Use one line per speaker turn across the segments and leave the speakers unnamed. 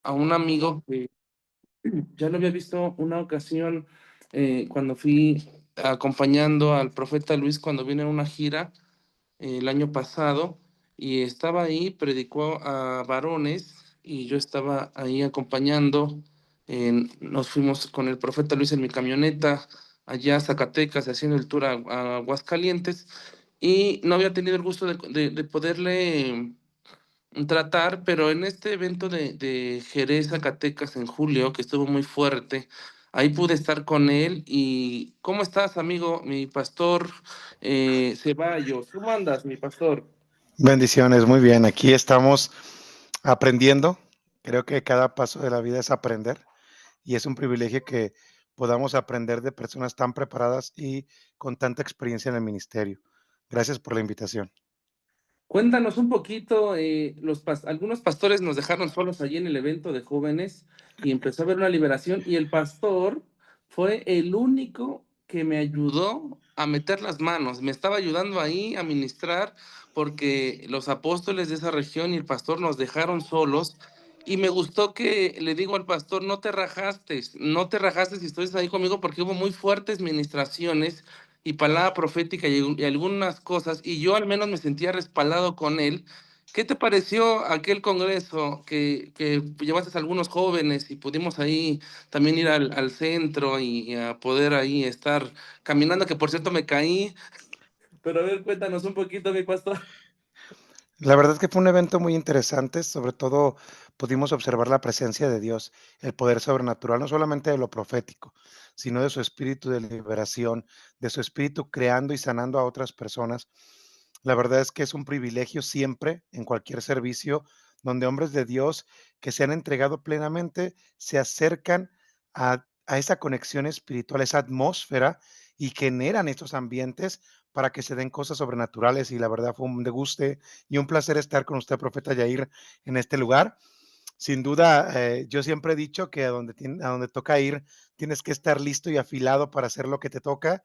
a un amigo que ya lo había visto una ocasión cuando fui acompañando al profeta Luis cuando vino en una gira el año pasado y estaba ahí, predicó a varones y yo estaba ahí acompañando. Nos fuimos con el profeta Luis en mi camioneta allá a Zacatecas haciendo el tour a Aguascalientes y no había tenido el gusto de poderle tratar, pero en este evento de Jerez, Zacatecas, en julio, que estuvo muy fuerte, ahí pude estar con él. ¿Y cómo estás, amigo, mi pastor Ceballos? ¿Cómo andas, mi pastor?
Bendiciones, muy bien. Aquí estamos aprendiendo. Creo que cada paso de la vida es aprender y es un privilegio que podamos aprender de personas tan preparadas y con tanta experiencia en el ministerio. Gracias por la invitación.
Cuéntanos un poquito, algunos pastores nos dejaron solos allí en el evento de jóvenes y empezó a haber una liberación y el pastor fue el único que me ayudó a meter las manos, me estaba ayudando ahí a ministrar porque los apóstoles de esa región y el pastor nos dejaron solos y me gustó que le digo al pastor, no te rajaste si estuviste ahí conmigo porque hubo muy fuertes ministraciones y palabra profética y algunas cosas, y yo al menos me sentía respaldado con él. ¿Qué te pareció aquel congreso que llevaste a algunos jóvenes y pudimos ahí también ir al centro y a poder ahí estar caminando, que por cierto me caí? Pero a ver, cuéntanos un poquito, mi pastor.
La verdad es que fue un evento muy interesante, sobre todo pudimos observar la presencia de Dios, el poder sobrenatural, no solamente de lo profético, sino de su espíritu de liberación, de su espíritu creando y sanando a otras personas. La verdad es que es un privilegio siempre, en cualquier servicio, donde hombres de Dios que se han entregado plenamente se acercan a esa conexión espiritual, esa atmósfera y generan estos ambientes para que se den cosas sobrenaturales. Y la verdad fue un deguste y un placer estar con usted, profeta Yair, en este lugar. Sin duda, yo siempre he dicho que a donde toca ir, tienes que estar listo y afilado para hacer lo que te toca,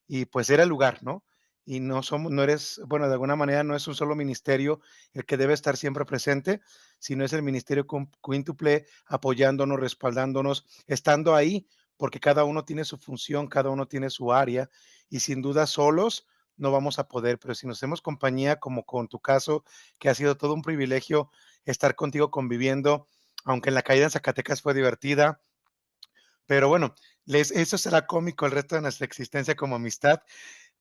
y pues era el lugar, ¿no? Y no eres, bueno, de alguna manera no es un solo ministerio el que debe estar siempre presente, sino es el ministerio quíntuple apoyándonos, respaldándonos, estando ahí, porque cada uno tiene su función, cada uno tiene su área, y sin duda solos no vamos a poder, pero si nos hacemos compañía, como con tu caso, que ha sido todo un privilegio estar contigo conviviendo, aunque en la caída en Zacatecas fue divertida, pero bueno, eso será cómico el resto de nuestra existencia como amistad.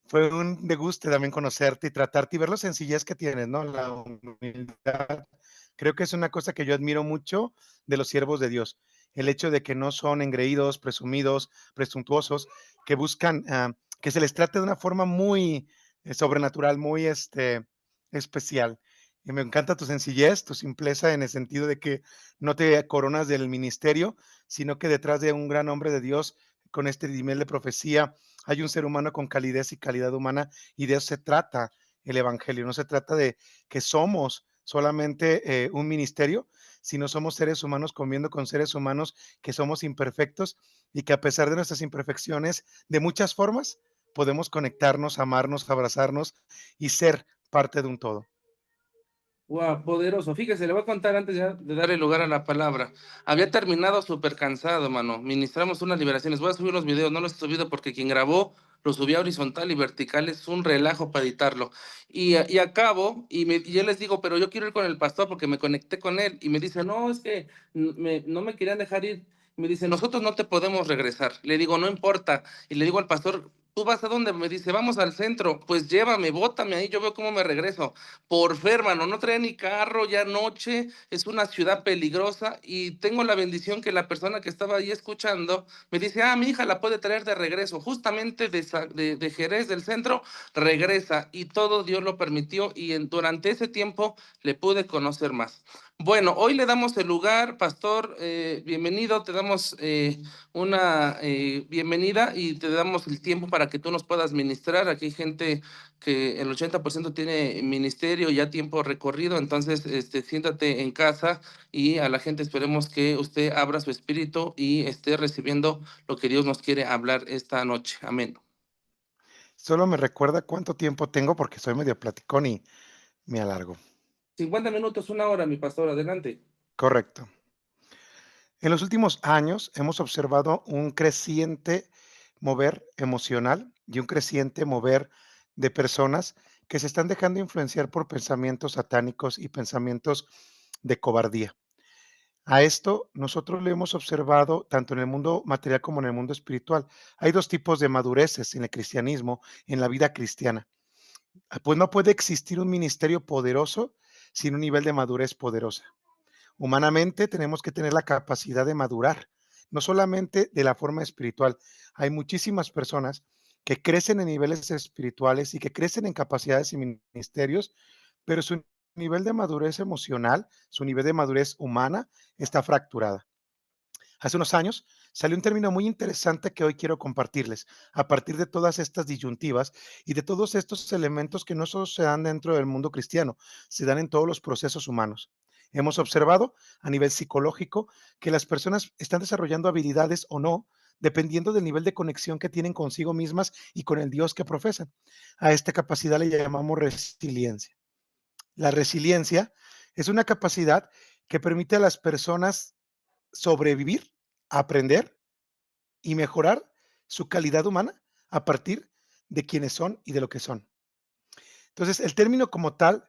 Fue un deguste también conocerte y tratarte y ver la sencillez que tienes, ¿no? La humildad. Creo que es una cosa que yo admiro mucho de los siervos de Dios. El hecho de que no son engreídos, presumidos, presuntuosos, que buscan que se les trate de una forma muy sobrenatural, muy especial. Y me encanta tu sencillez, tu simpleza en el sentido de que no te coronas del ministerio, sino que detrás de un gran hombre de Dios con este nivel de profecía hay un ser humano con calidez y calidad humana, y de eso se trata el Evangelio. No se trata de que somos solamente un ministerio, sino somos seres humanos conviviendo con seres humanos que somos imperfectos y que a pesar de nuestras imperfecciones, de muchas formas, podemos conectarnos, amarnos, abrazarnos y ser parte de un todo.
Wow, poderoso. Fíjese, le voy a contar antes ya de darle lugar a la palabra. Había terminado súper cansado, mano. Ministramos unas liberaciones. Voy a subir los videos, no los he subido porque quien grabó lo subía horizontal y vertical. Es un relajo para editarlo. Y acabo, y yo les digo, pero yo quiero ir con el pastor porque me conecté con él. Y me dice, no, es que no me querían dejar ir. Me dice, nosotros no te podemos regresar. Le digo, no importa. Y le digo al pastor, ¿tú vas a dónde? Me dice, vamos al centro. Pues llévame, bótame ahí, yo veo cómo me regreso. Por fe, hermano, no traía ni carro, ya noche, es una ciudad peligrosa y tengo la bendición que la persona que estaba ahí escuchando me dice, mi hija la puede traer de regreso, justamente de Jerez del centro, regresa y todo Dios lo permitió y durante ese tiempo le pude conocer más. Bueno, hoy le damos el lugar, pastor, bienvenido, te damos una bienvenida y te damos el tiempo para que tú nos puedas ministrar. Aquí hay gente que el 80% tiene ministerio ya tiempo recorrido, entonces siéntate en casa y a la gente esperemos que usted abra su espíritu y esté recibiendo lo que Dios nos quiere hablar esta noche. Amén.
Solo me recuerda cuánto tiempo tengo porque soy medio platicón y me alargo.
50 minutos, una hora, mi pastor, adelante.
Correcto. En los últimos años hemos observado un creciente mover emocional y un creciente mover de personas que se están dejando influenciar por pensamientos satánicos y pensamientos de cobardía. A esto nosotros lo hemos observado tanto en el mundo material como en el mundo espiritual. Hay dos tipos de madureces en el cristianismo, en la vida cristiana. Pues no puede existir un ministerio poderoso sin un nivel de madurez poderosa. Humanamente tenemos que tener la capacidad de madurar, no solamente de la forma espiritual. Hay muchísimas personas que crecen en niveles espirituales y que crecen en capacidades y ministerios, pero su nivel de madurez emocional, su nivel de madurez humana está fracturada. Hace unos años salió un término muy interesante que hoy quiero compartirles, a partir de todas estas disyuntivas y de todos estos elementos que no solo se dan dentro del mundo cristiano, se dan en todos los procesos humanos. Hemos observado a nivel psicológico que las personas están desarrollando habilidades o no, dependiendo del nivel de conexión que tienen consigo mismas y con el Dios que profesan. A esta capacidad le llamamos resiliencia. La resiliencia es una capacidad que permite a las personas sobrevivir, aprender y mejorar su calidad humana a partir de quienes son y de lo que son. Entonces, el término como tal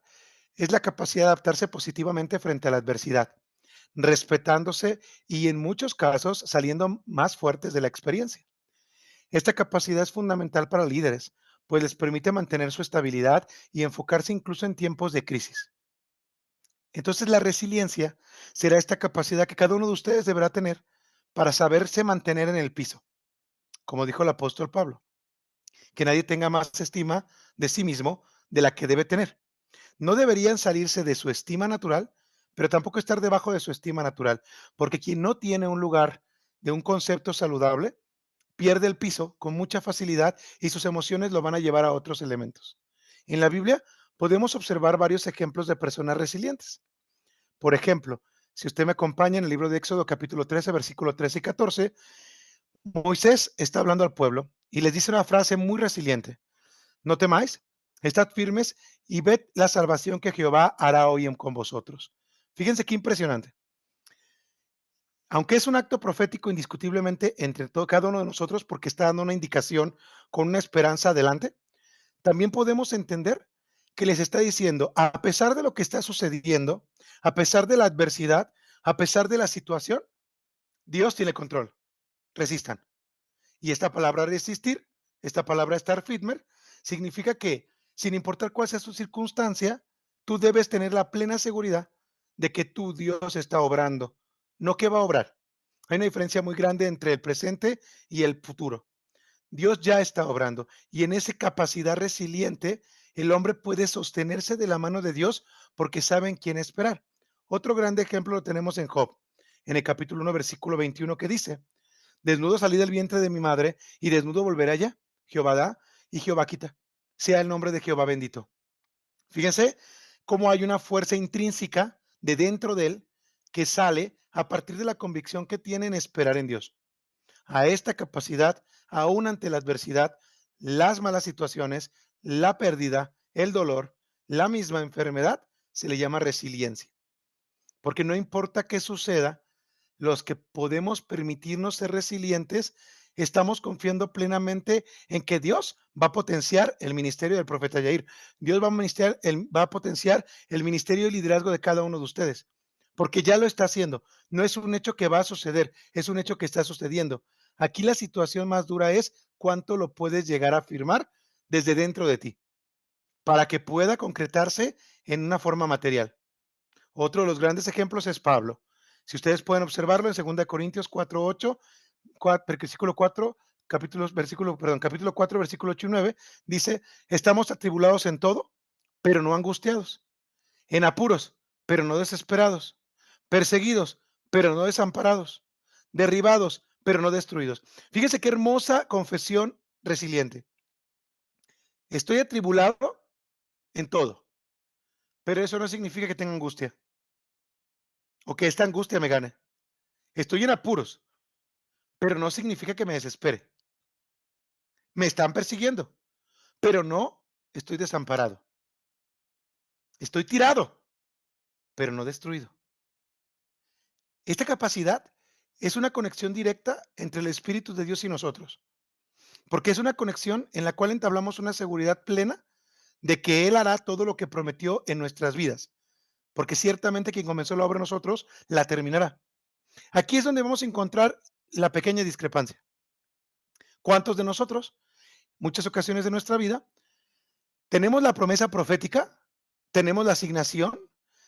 es la capacidad de adaptarse positivamente frente a la adversidad, respetándose y en muchos casos saliendo más fuertes de la experiencia. Esta capacidad es fundamental para líderes, pues les permite mantener su estabilidad y enfocarse incluso en tiempos de crisis. Entonces, la resiliencia será esta capacidad que cada uno de ustedes deberá tener para saberse mantener en el piso, como dijo el apóstol Pablo, que nadie tenga más estima de sí mismo de la que debe tener. No deberían salirse de su estima natural, pero tampoco estar debajo de su estima natural, porque quien no tiene un lugar de un concepto saludable pierde el piso con mucha facilidad y sus emociones lo van a llevar a otros elementos. En la Biblia podemos observar varios ejemplos de personas resilientes. Por ejemplo, si usted me acompaña en el libro de Éxodo capítulo 13, versículo 13 y 14, Moisés está hablando al pueblo y les dice una frase muy resiliente. No temáis, estad firmes y ved la salvación que Jehová hará hoy con vosotros. Fíjense qué impresionante. Aunque es un acto profético indiscutiblemente entre todo, cada uno de nosotros porque está dando una indicación con una esperanza adelante, también podemos entender que les está diciendo, a pesar de lo que está sucediendo, a pesar de la adversidad, a pesar de la situación, Dios tiene control. Resistan. Y esta palabra resistir, esta palabra estar firme, significa que sin importar cuál sea su circunstancia, tú debes tener la plena seguridad de que tu Dios está obrando, no que va a obrar. Hay una diferencia muy grande entre el presente y el futuro. Dios ya está obrando y en esa capacidad resiliente el hombre puede sostenerse de la mano de Dios porque sabe en quién esperar. Otro grande ejemplo lo tenemos en Job, en el capítulo 1, versículo 21, que dice, desnudo salí del vientre de mi madre y desnudo volveré allá. Jehová da y Jehová quita. Sea el nombre de Jehová bendito. Fíjense cómo hay una fuerza intrínseca de dentro de él que sale a partir de la convicción que tiene en esperar en Dios. A esta capacidad, aún ante la adversidad, las malas situaciones, la pérdida, el dolor, la misma enfermedad, se le llama resiliencia. Porque no importa qué suceda, los que podemos permitirnos ser resilientes, estamos confiando plenamente en que Dios va a potenciar el ministerio del profeta Yair. Dios va a potenciar el ministerio y liderazgo de cada uno de ustedes, porque ya lo está haciendo. No es un hecho que va a suceder, es un hecho que está sucediendo. Aquí la situación más dura es cuánto lo puedes llegar a afirmar desde dentro de ti, para que pueda concretarse en una forma material. Otro de los grandes ejemplos es Pablo. Si ustedes pueden observarlo en 2 Corintios 4:8, versículo 4, capítulo 4, versículo 8 y 9, dice, estamos atribulados en todo, pero no angustiados, en apuros, pero no desesperados, perseguidos, pero no desamparados, derribados, pero no destruidos. Fíjese qué hermosa confesión resiliente. Estoy atribulado en todo, pero eso no significa que tenga angustia o que esta angustia me gane. Estoy en apuros, pero no significa que me desespere. Me están persiguiendo, pero no estoy desamparado. Estoy tirado, pero no destruido. Esta capacidad es una conexión directa entre el Espíritu de Dios y nosotros, porque es una conexión en la cual entablamos una seguridad plena de que Él hará todo lo que prometió en nuestras vidas, porque ciertamente quien comenzó la obra en nosotros la terminará. Aquí es donde vamos a encontrar la pequeña discrepancia. ¿Cuántos de nosotros, muchas ocasiones de nuestra vida, tenemos la promesa profética, tenemos la asignación,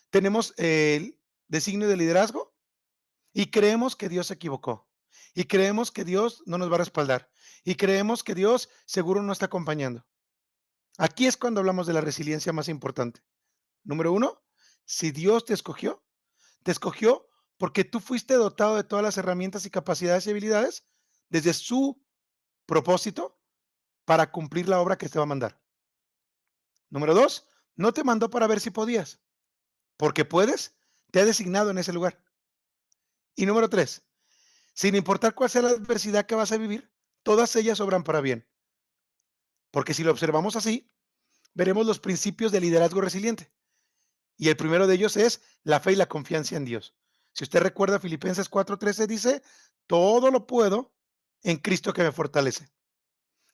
tenemos el designio de liderazgo y creemos que Dios se equivocó? Y creemos que Dios no nos va a respaldar. Y creemos que Dios seguro no está acompañando. Aquí es cuando hablamos de la resiliencia más importante. Número uno, si Dios te escogió porque tú fuiste dotado de todas las herramientas y capacidades y habilidades desde su propósito para cumplir la obra que te va a mandar. Número dos, no te mandó para ver si podías, porque puedes, te ha designado en ese lugar. Y número tres, sin importar cuál sea la adversidad que vas a vivir, todas ellas obran para bien. Porque si lo observamos así, veremos los principios de liderazgo resiliente. Y el primero de ellos es la fe y la confianza en Dios. Si usted recuerda, Filipenses 4:13 dice, todo lo puedo en Cristo que me fortalece.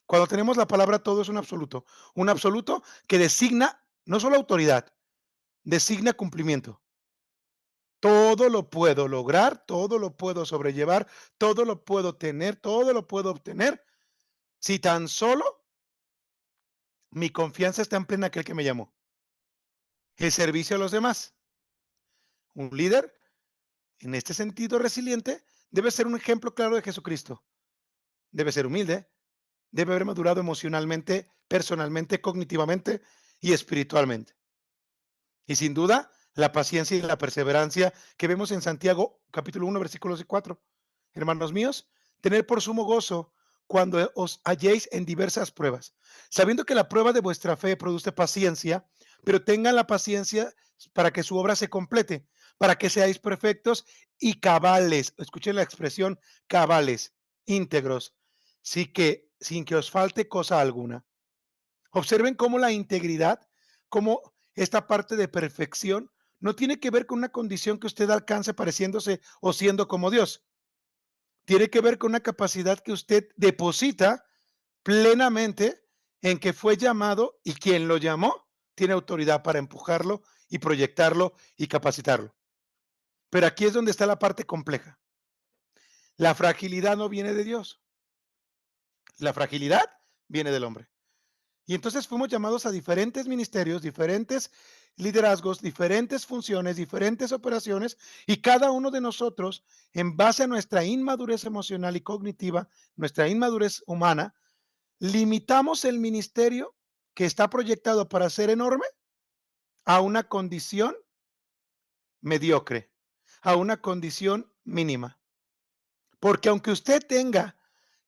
Cuando tenemos la palabra todo es un absoluto que designa no solo autoridad, designa cumplimiento. Todo lo puedo lograr, todo lo puedo sobrellevar, todo lo puedo tener, todo lo puedo obtener, si tan solo mi confianza está en plena aquel que me llamó. El servicio a los demás. Un líder, en este sentido resiliente, debe ser un ejemplo claro de Jesucristo. Debe ser humilde, debe haber madurado emocionalmente, personalmente, cognitivamente y espiritualmente. Y sin duda, la paciencia y la perseverancia que vemos en Santiago capítulo 1, versículos 4. Hermanos míos, tener por sumo gozo cuando os halléis en diversas pruebas, sabiendo que la prueba de vuestra fe produce paciencia, pero tengan la paciencia para que su obra se complete, para que seáis perfectos y cabales. Escuchen la expresión cabales, íntegros, sin que os falte cosa alguna. Observen cómo la integridad, cómo esta parte de perfección no tiene que ver con una condición que usted alcance pareciéndose o siendo como Dios. Tiene que ver con una capacidad que usted deposita plenamente en que fue llamado y quien lo llamó tiene autoridad para empujarlo y proyectarlo y capacitarlo. Pero aquí es donde está la parte compleja. La fragilidad no viene de Dios. La fragilidad viene del hombre. Y entonces fuimos llamados a diferentes ministerios, diferentes liderazgos, diferentes funciones, diferentes operaciones, y cada uno de nosotros, en base a nuestra inmadurez emocional y cognitiva, nuestra inmadurez humana, limitamos el ministerio que está proyectado para ser enorme a una condición mediocre, a una condición mínima. Porque aunque usted tenga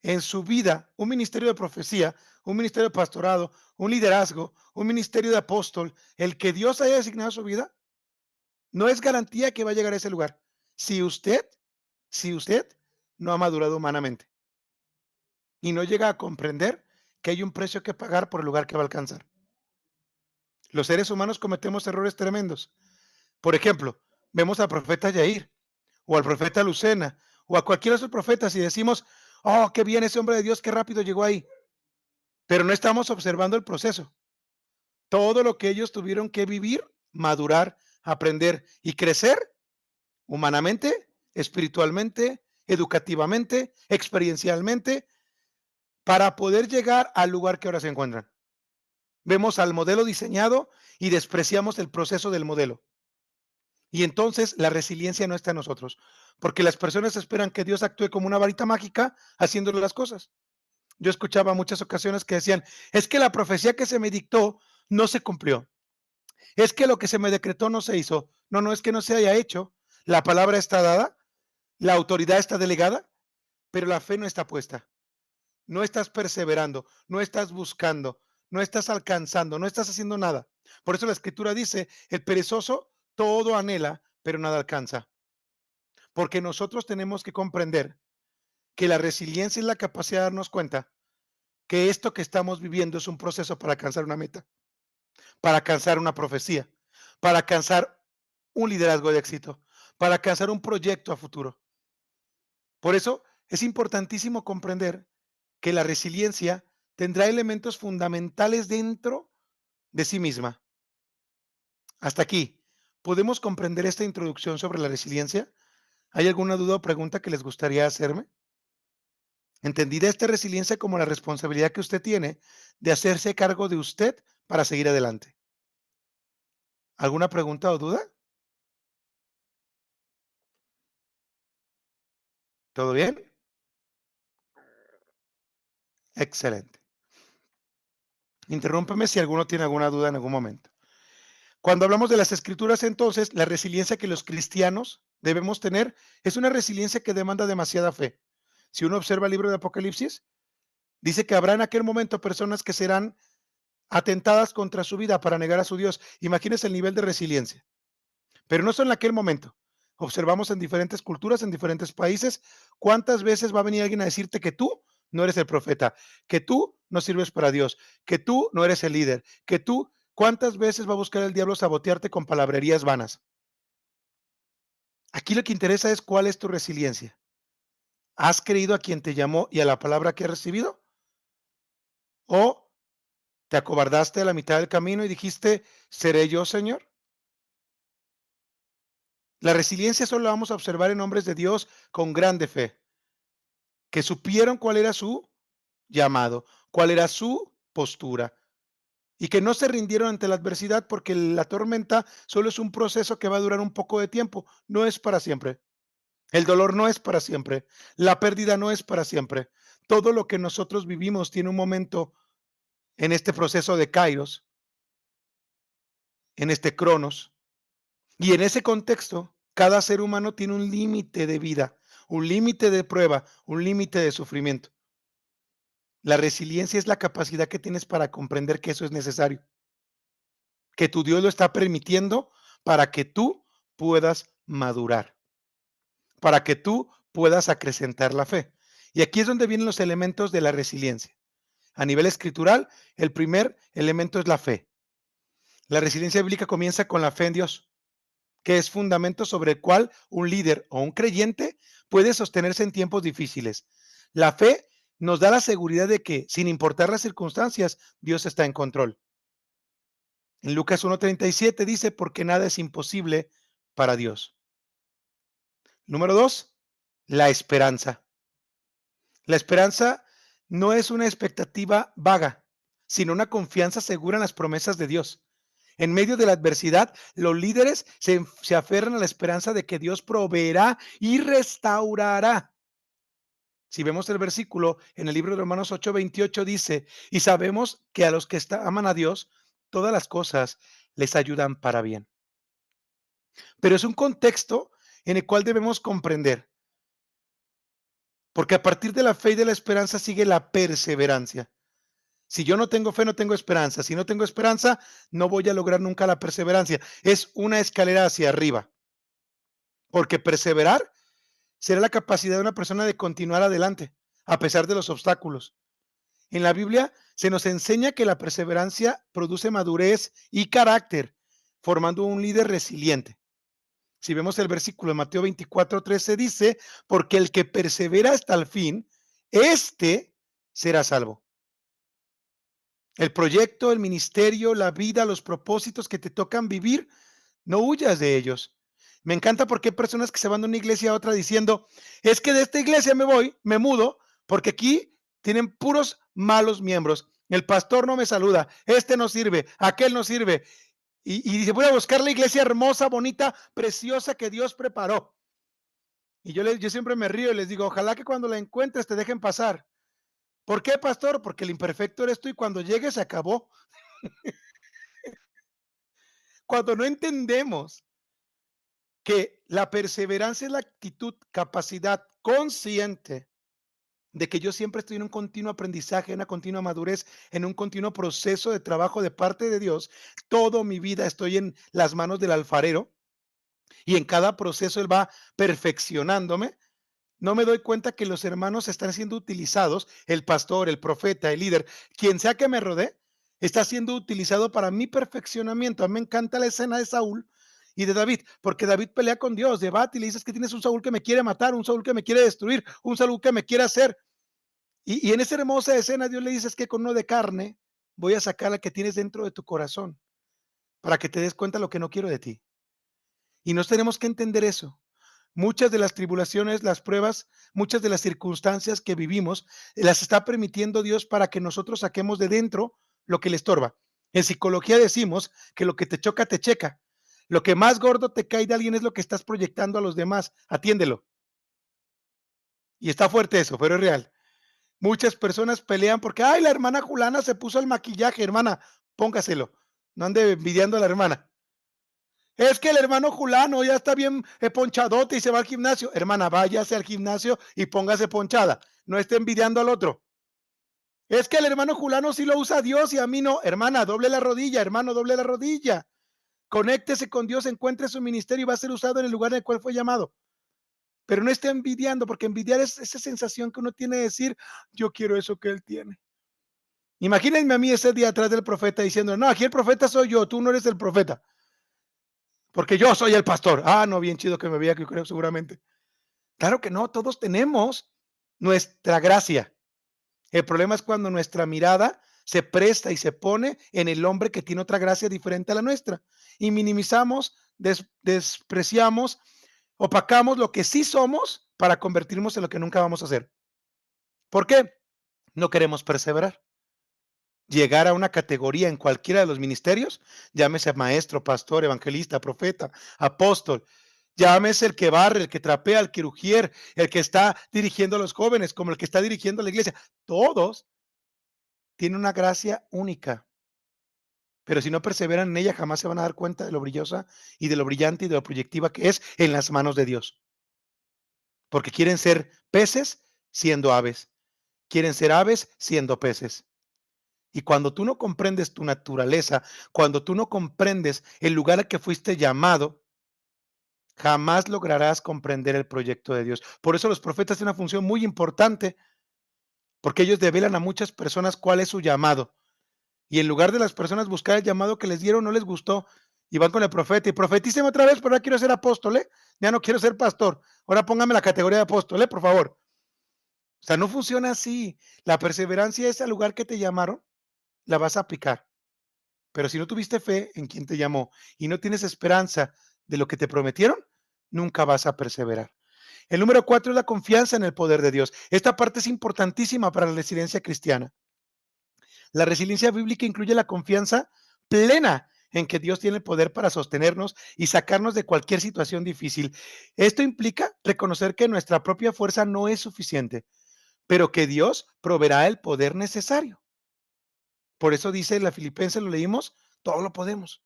en su vida un ministerio de profecía, un ministerio de pastorado, un liderazgo, un ministerio de apóstol, el que Dios haya designado a su vida, no es garantía que va a llegar a ese lugar. Si usted, si usted no ha madurado humanamente y no llega a comprender que hay un precio que pagar por el lugar que va a alcanzar. Los seres humanos cometemos errores tremendos. Por ejemplo, vemos al profeta Yair o al profeta Lucena o a cualquiera de esos profetas y decimos, oh, qué bien ese hombre de Dios, qué rápido llegó ahí. Pero no estamos observando el proceso. Todo lo que ellos tuvieron que vivir, madurar, aprender y crecer humanamente, espiritualmente, educativamente, experiencialmente, para poder llegar al lugar que ahora se encuentran. Vemos al modelo diseñado y despreciamos el proceso del modelo. Y entonces la resiliencia no está en nosotros, porque las personas esperan que Dios actúe como una varita mágica haciéndole las cosas. Yo escuchaba muchas ocasiones que decían, es que la profecía que se me dictó no se cumplió. Es que lo que se me decretó no se hizo. No, no es que no se haya hecho. La palabra está dada, la autoridad está delegada, pero la fe no está puesta. No estás perseverando, no estás buscando, no estás alcanzando, no estás haciendo nada. Por eso la escritura dice, el perezoso todo anhela, pero nada alcanza. Porque nosotros tenemos que comprender que la resiliencia es la capacidad de darnos cuenta que esto que estamos viviendo es un proceso para alcanzar una meta, para alcanzar una profecía, para alcanzar un liderazgo de éxito, para alcanzar un proyecto a futuro. Por eso es importantísimo comprender que la resiliencia tendrá elementos fundamentales dentro de sí misma. Hasta aquí, ¿podemos comprender esta introducción sobre la resiliencia? ¿Hay alguna duda o pregunta que les gustaría hacerme? Entendida esta resiliencia como la responsabilidad que usted tiene de hacerse cargo de usted para seguir adelante. ¿Alguna pregunta o duda? ¿Todo bien? Excelente. Interrúmpeme si alguno tiene alguna duda en algún momento. Cuando hablamos de las escrituras, entonces, la resiliencia que los cristianos debemos tener es una resiliencia que demanda demasiada fe. Si uno observa el libro de Apocalipsis, dice que habrá en aquel momento personas que serán atentadas contra su vida para negar a su Dios. Imagínense el nivel de resiliencia. Pero no solo en aquel momento. Observamos en diferentes culturas, en diferentes países, cuántas veces va a venir alguien a decirte que tú no eres el profeta, que tú no sirves para Dios, que tú no eres el líder, que tú, cuántas veces va a buscar el diablo sabotearte con palabrerías vanas. Aquí lo que interesa es cuál es tu resiliencia. ¿Has creído a quien te llamó y a la palabra que has recibido? ¿O te acobardaste a la mitad del camino y dijiste, ¿seré yo, Señor? La resiliencia solo la vamos a observar en hombres de Dios con grande fe, que supieron cuál era su llamado, cuál era su postura y que no se rindieron ante la adversidad porque la tormenta solo es un proceso que va a durar un poco de tiempo, no es para siempre. El dolor no es para siempre, la pérdida no es para siempre. Todo lo que nosotros vivimos tiene un momento en este proceso de Kairos, en este Cronos, y en ese contexto, cada ser humano tiene un límite de vida, un límite de prueba, un límite de sufrimiento. La resiliencia es la capacidad que tienes para comprender que eso es necesario, que tu Dios lo está permitiendo para que tú puedas madurar, para que tú puedas acrecentar la fe. Y aquí es donde vienen los elementos de la resiliencia. A nivel escritural, el primer elemento es la fe. La resiliencia bíblica comienza con la fe en Dios, que es fundamento sobre el cual un líder o un creyente puede sostenerse en tiempos difíciles. La fe nos da la seguridad de que, sin importar las circunstancias, Dios está en control. En Lucas 1:37 dice, porque nada es imposible para Dios. Número dos, la esperanza. La esperanza no es una expectativa vaga, sino una confianza segura en las promesas de Dios. En medio de la adversidad, los líderes se aferran a la esperanza de que Dios proveerá y restaurará. Si vemos el versículo en el libro de Romanos 8:28 dice, y sabemos que a los que aman a Dios, todas las cosas les ayudan para bien. Pero es un contexto en el cual debemos comprender, porque a partir de la fe y de la esperanza sigue la perseverancia. Si yo no tengo fe, no tengo esperanza. Si no tengo esperanza, no voy a lograr nunca la perseverancia. Es una escalera hacia arriba, porque perseverar será la capacidad de una persona de continuar adelante, a pesar de los obstáculos. En la Biblia se nos enseña que la perseverancia produce madurez y carácter, formando un líder resiliente. Si vemos el versículo de Mateo 24:13 dice, porque el que persevera hasta el fin, éste será salvo. El proyecto, el ministerio, la vida, los propósitos que te tocan vivir, no huyas de ellos. Me encanta porque hay personas que se van de una iglesia a otra diciendo, es que de esta iglesia me voy, me mudo, porque aquí tienen puros malos miembros. El pastor no me saluda, este no sirve, aquel no sirve. Y dice, voy a buscar la iglesia hermosa, bonita, preciosa que Dios preparó. Y yo siempre me río y les digo, ojalá que cuando la encuentres te dejen pasar. ¿Por qué, pastor? Porque el imperfecto eres tú y cuando llegue se acabó. Cuando no entendemos que la perseverancia es la actitud, capacidad consciente de que yo siempre estoy en un continuo aprendizaje, en una continua madurez, en un continuo proceso de trabajo de parte de Dios, toda mi vida estoy en las manos del alfarero y en cada proceso Él va perfeccionándome. No me doy cuenta que los hermanos están siendo utilizados, el pastor, el profeta, el líder, quien sea que me rodee, está siendo utilizado para mi perfeccionamiento. A mí me encanta la escena de Saúl y de David, porque David pelea con Dios, debate y le dices que tienes un Saúl que me quiere matar, un Saúl que me quiere destruir, un Saúl que me quiere hacer. Y en esa hermosa escena Dios le dice es que con uno de carne voy a sacar la que tienes dentro de tu corazón para que te des cuenta lo que no quiero de ti. Y nos tenemos que entender eso. Muchas de las tribulaciones, las pruebas, muchas de las circunstancias que vivimos, las está permitiendo Dios para que nosotros saquemos de dentro lo que le estorba. En psicología decimos que lo que te choca, te checa. Lo que más gordo te cae de alguien es lo que estás proyectando a los demás. Atiéndelo. Y está fuerte eso, pero es real. Muchas personas pelean porque, ay, la hermana Julana se puso el maquillaje, hermana, póngaselo. No ande envidiando a la hermana. Es que el hermano Julano ya está bien ponchadote y se va al gimnasio. Hermana, váyase al gimnasio y póngase ponchada. No esté envidiando al otro. Es que el hermano Julano sí lo usa Dios y a mí no. Hermana, doble la rodilla, hermano, doble la rodilla. Conéctese con Dios, encuentre su ministerio y va a ser usado en el lugar en el cual fue llamado. Pero no esté envidiando, porque envidiar es esa sensación que uno tiene de decir, yo quiero eso que él tiene. Imagínense a mí ese día atrás del profeta diciendo, no, aquí el profeta soy yo, tú no eres el profeta, porque yo soy el pastor. Ah, no, bien chido que me veía, que creo seguramente. Claro que no, todos tenemos nuestra gracia. El problema es cuando nuestra mirada se presta y se pone en el hombre que tiene otra gracia diferente a la nuestra. Y minimizamos, despreciamos, opacamos lo que sí somos para convertirnos en lo que nunca vamos a hacer. ¿Por qué? No queremos perseverar. Llegar a una categoría en cualquiera de los ministerios, llámese maestro, pastor, evangelista, profeta, apóstol, llámese el que barre, el que trapea, el quirujier, el que está dirigiendo a los jóvenes, como el que está dirigiendo a la iglesia. Todos tienen una gracia única, pero si no perseveran en ella, jamás se van a dar cuenta de lo brillosa y de lo brillante y de lo proyectiva que es en las manos de Dios. Porque quieren ser peces siendo aves, quieren ser aves siendo peces. Y cuando tú no comprendes tu naturaleza, cuando tú no comprendes el lugar al que fuiste llamado, jamás lograrás comprender el proyecto de Dios. Por eso los profetas tienen una función muy importante, porque ellos develan a muchas personas cuál es su llamado. Y en lugar de las personas buscar el llamado que les dieron, no les gustó, y van con el profeta y profetíceme otra vez, pero ahora quiero ser apóstol, ¿eh? Ya no quiero ser pastor. Ahora póngame la categoría de apóstol, ¿eh? Por favor. O sea, no funciona así. La perseverancia es al lugar que te llamaron, la vas a aplicar. Pero si no tuviste fe en quien te llamó y no tienes esperanza de lo que te prometieron, nunca vas a perseverar. El número 4 es la confianza en el poder de Dios. Esta parte es importantísima para la resiliencia cristiana. La resiliencia bíblica incluye la confianza plena en que Dios tiene el poder para sostenernos y sacarnos de cualquier situación difícil. Esto implica reconocer que nuestra propia fuerza no es suficiente, pero que Dios proveerá el poder necesario. Por eso dice la Filipenses, lo leímos, todo lo podemos.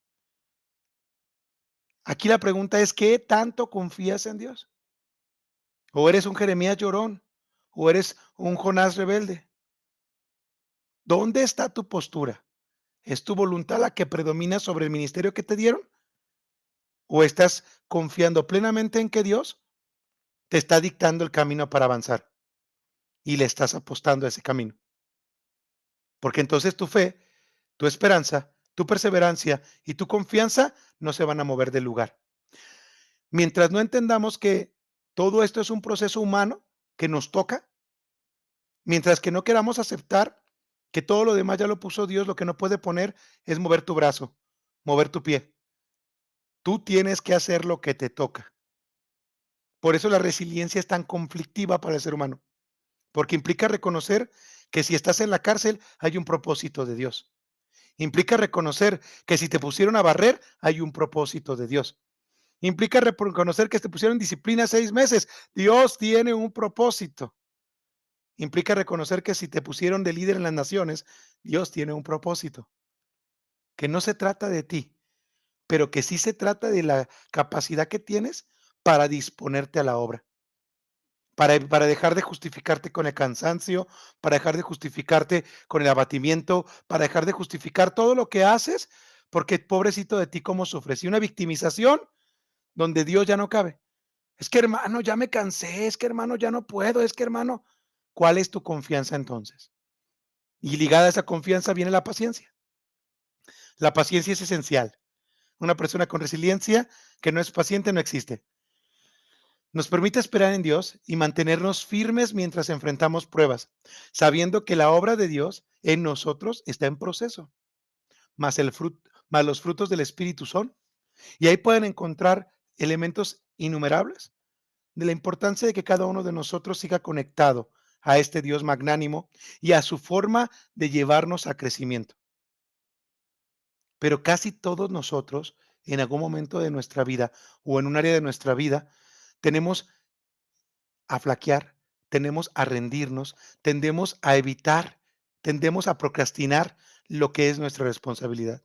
Aquí la pregunta es, ¿qué tanto confías en Dios? ¿O eres un Jeremías llorón? ¿O eres un Jonás rebelde? ¿Dónde está tu postura? ¿Es tu voluntad la que predomina sobre el ministerio que te dieron? ¿O estás confiando plenamente en que Dios te está dictando el camino para avanzar y le estás apostando a ese camino? Porque entonces tu fe, tu esperanza, tu perseverancia y tu confianza no se van a mover del lugar. Mientras no entendamos que todo esto es un proceso humano que nos toca, mientras que no queramos aceptar que todo lo demás ya lo puso Dios, lo que no puede poner es mover tu brazo, mover tu pie. Tú tienes que hacer lo que te toca. Por eso la resiliencia es tan conflictiva para el ser humano, porque implica reconocer que si estás en la cárcel hay un propósito de Dios. Implica reconocer que si te pusieron a barrer hay un propósito de Dios. Implica reconocer que te pusieron disciplina 6 meses. Dios tiene un propósito. Implica reconocer que si te pusieron de líder en las naciones, Dios tiene un propósito. Que no se trata de ti, pero que sí se trata de la capacidad que tienes para disponerte a la obra. Para dejar de justificarte con el cansancio, para dejar de justificarte con el abatimiento, para dejar de justificar todo lo que haces, porque pobrecito de ti, cómo sufres. Y una victimización donde Dios ya no cabe. Es que hermano, ya me cansé, es que hermano, ya no puedo, es que hermano, ¿cuál es tu confianza entonces? Y ligada a esa confianza viene la paciencia. La paciencia es esencial. Una persona con resiliencia que no es paciente no existe. Nos permite esperar en Dios y mantenernos firmes mientras enfrentamos pruebas, sabiendo que la obra de Dios en nosotros está en proceso, más los frutos del Espíritu son. Y ahí pueden encontrar elementos innumerables de la importancia de que cada uno de nosotros siga conectado a este Dios magnánimo y a su forma de llevarnos a crecimiento. Pero casi todos nosotros, en algún momento de nuestra vida o en un área de nuestra vida, tenemos a flaquear, tendemos a rendirnos, tendemos a evitar, tendemos a procrastinar lo que es nuestra responsabilidad.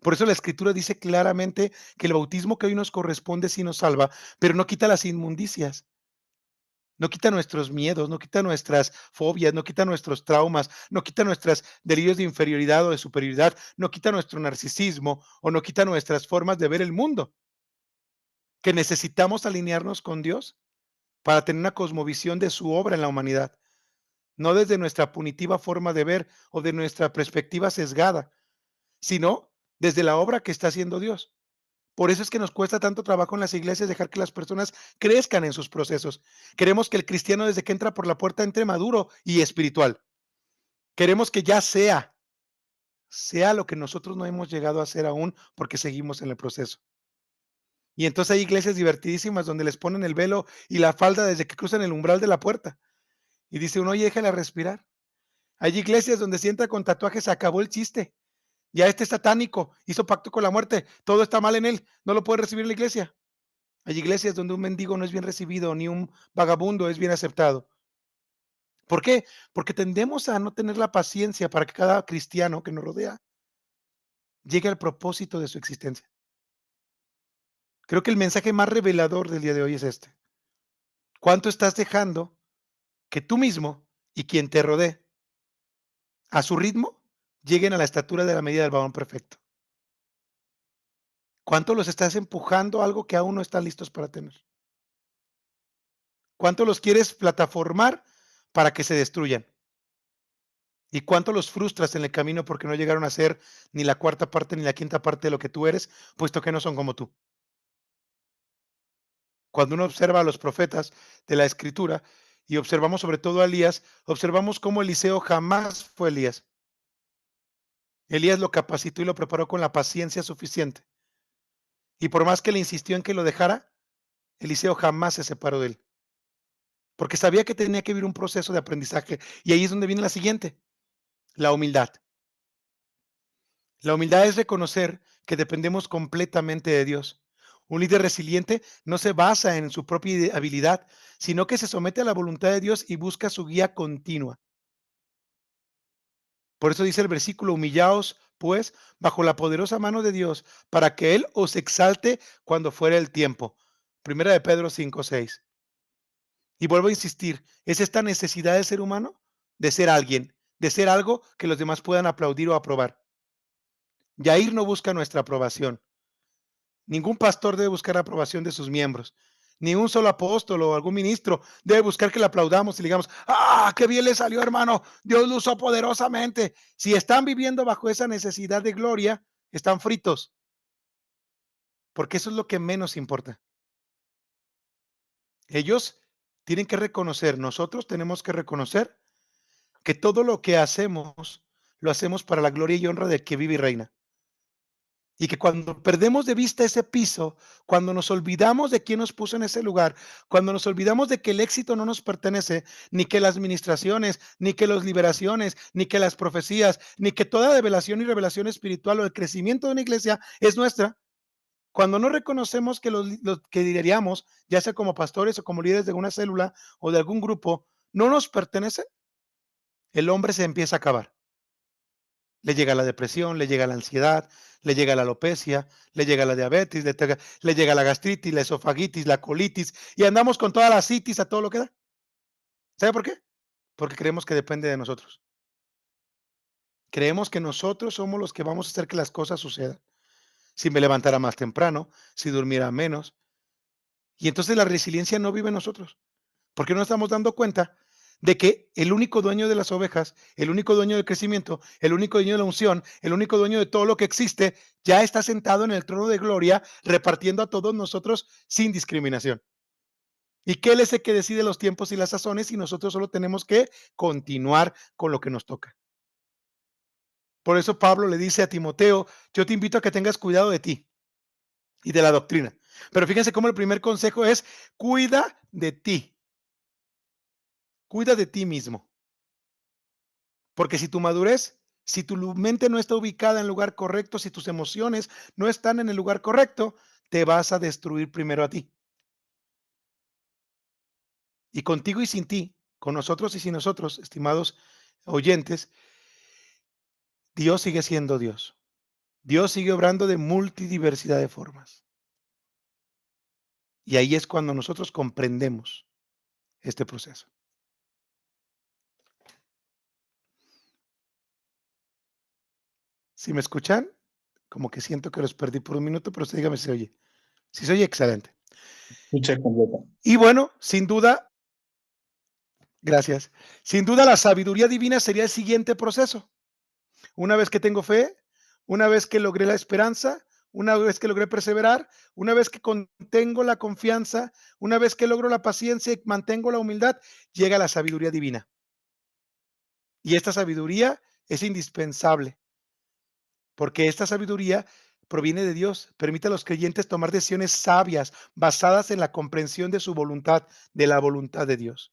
Por eso la Escritura dice claramente que el bautismo que hoy nos corresponde sí nos salva, pero no quita las inmundicias, no quita nuestros miedos, no quita nuestras fobias, no quita nuestros traumas, no quita nuestros delirios de inferioridad o de superioridad, no quita nuestro narcisismo o no quita nuestras formas de ver el mundo, que necesitamos alinearnos con Dios para tener una cosmovisión de su obra en la humanidad, no desde nuestra punitiva forma de ver o de nuestra perspectiva sesgada, sino desde la obra que está haciendo Dios. Por eso es que nos cuesta tanto trabajo en las iglesias dejar que las personas crezcan en sus procesos. Queremos que el cristiano desde que entra por la puerta entre maduro y espiritual. Queremos que ya sea lo que nosotros no hemos llegado a ser aún porque seguimos en el proceso. Y entonces hay iglesias divertidísimas donde les ponen el velo y la falda desde que cruzan el umbral de la puerta. Y dice uno, oye, déjala respirar. Hay iglesias donde si entra con tatuajes se acabó el chiste. Ya este es satánico, hizo pacto con la muerte, todo está mal en él, no lo puede recibir la iglesia. Hay iglesias donde un mendigo no es bien recibido, ni un vagabundo es bien aceptado. ¿Por qué? Porque tendemos a no tener la paciencia para que cada cristiano que nos rodea llegue al propósito de su existencia. Creo que el mensaje más revelador del día de hoy es este. ¿Cuánto estás dejando que tú mismo y quien te rodee, a su ritmo, lleguen a la estatura de la medida del varón perfecto? ¿Cuánto los estás empujando a algo que aún no están listos para tener? ¿Cuánto los quieres plataformar para que se destruyan? ¿Y cuánto los frustras en el camino porque no llegaron a ser ni la cuarta parte ni la quinta parte de lo que tú eres, puesto que no son como tú? Cuando uno observa a los profetas de la Escritura y observamos sobre todo a Elías, observamos cómo Eliseo jamás fue Elías. Elías lo capacitó y lo preparó con la paciencia suficiente. Y por más que le insistió en que lo dejara, Eliseo jamás se separó de él, porque sabía que tenía que vivir un proceso de aprendizaje. Y ahí es donde viene la siguiente, la humildad. La humildad es reconocer que dependemos completamente de Dios. Un líder resiliente no se basa en su propia habilidad, sino que se somete a la voluntad de Dios y busca su guía continua. Por eso dice el versículo, humillaos pues bajo la poderosa mano de Dios para que Él os exalte cuando fuere el tiempo. Primera de Pedro 5:6. Y vuelvo a insistir, ¿es esta necesidad del ser humano? De ser alguien, de ser algo que los demás puedan aplaudir o aprobar. Yair no busca nuestra aprobación. Ningún pastor debe buscar la aprobación de sus miembros. Ni un solo apóstol o algún ministro debe buscar que le aplaudamos y le digamos, ¡ah, qué bien le salió, hermano! Dios lo usó poderosamente. Si están viviendo bajo esa necesidad de gloria, están fritos, porque eso es lo que menos importa. Ellos tienen que reconocer, nosotros tenemos que reconocer que todo lo que hacemos, lo hacemos para la gloria y honra del que vive y reina. Y que cuando perdemos de vista ese piso, cuando nos olvidamos de quién nos puso en ese lugar, cuando nos olvidamos de que el éxito no nos pertenece, ni que las administraciones, ni que las liberaciones, ni que las profecías, ni que toda revelación y revelación espiritual o el crecimiento de una iglesia es nuestra, cuando no reconocemos que los que lideramos, ya sea como pastores o como líderes de una célula o de algún grupo, no nos pertenece, el hombre se empieza a acabar. Le llega la depresión, le llega la ansiedad, le llega la alopecia, le llega la diabetes, le llega la gastritis, la esofagitis, la colitis, y andamos con toda la citis a todo lo que da. ¿Sabe por qué? Porque creemos que depende de nosotros. Creemos que nosotros somos los que vamos a hacer que las cosas sucedan. Si me levantara más temprano, si durmiera menos. Y entonces la resiliencia no vive en nosotros, porque no estamos dando cuenta de que el único dueño de las ovejas, el único dueño del crecimiento, el único dueño de la unción, el único dueño de todo lo que existe, ya está sentado en el trono de gloria, repartiendo a todos nosotros sin discriminación. Y que Él es el que decide los tiempos y las sazones y nosotros solo tenemos que continuar con lo que nos toca. Por eso Pablo le dice a Timoteo, yo te invito a que tengas cuidado de ti y de la doctrina. Pero fíjense cómo el primer consejo es, cuida de ti mismo. Porque si tu madurez, si tu mente no está ubicada en el lugar correcto, si tus emociones no están en el lugar correcto, te vas a destruir primero a ti. Y contigo y sin ti, con nosotros y sin nosotros, estimados oyentes, Dios sigue siendo Dios. Dios sigue obrando de multidiversidad de formas. Y ahí es cuando nosotros comprendemos este proceso. Si me escuchan, como que siento que los perdí por un minuto, pero usted dígame si se oye. Si se oye, excelente.
Escucha completa.
Y bueno, sin duda, gracias. Sin duda, la sabiduría divina sería el siguiente proceso. Una vez que tengo fe, una vez que logré la esperanza, una vez que logré perseverar, una vez que contengo la confianza, una vez que logro la paciencia y mantengo la humildad, llega la sabiduría divina. Y esta sabiduría es indispensable, porque esta sabiduría proviene de Dios, permite a los creyentes tomar decisiones sabias basadas en la comprensión de su voluntad, de la voluntad de Dios.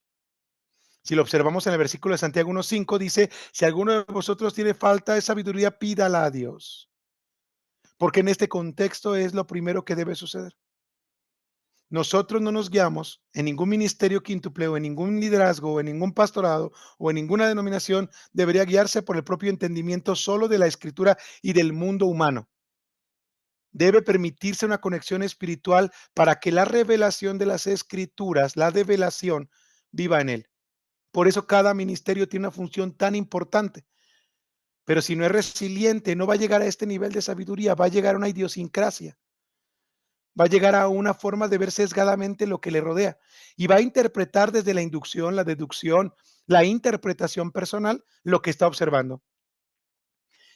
Si lo observamos en el versículo de Santiago 1:5, dice, si alguno de vosotros tiene falta de sabiduría, pídala a Dios. Porque en este contexto es lo primero que debe suceder. Nosotros no nos guiamos en ningún ministerio quíntuple o en ningún liderazgo o en ningún pastorado o en ninguna denominación debería guiarse por el propio entendimiento solo de la escritura y del mundo humano. Debe permitirse una conexión espiritual para que la revelación de las escrituras, la revelación, viva en él. Por eso cada ministerio tiene una función tan importante. Pero si no es resiliente, no va a llegar a este nivel de sabiduría, va a llegar a una idiosincrasia, va a llegar a una forma de ver sesgadamente lo que le rodea y va a interpretar desde la inducción, la deducción, la interpretación personal lo que está observando.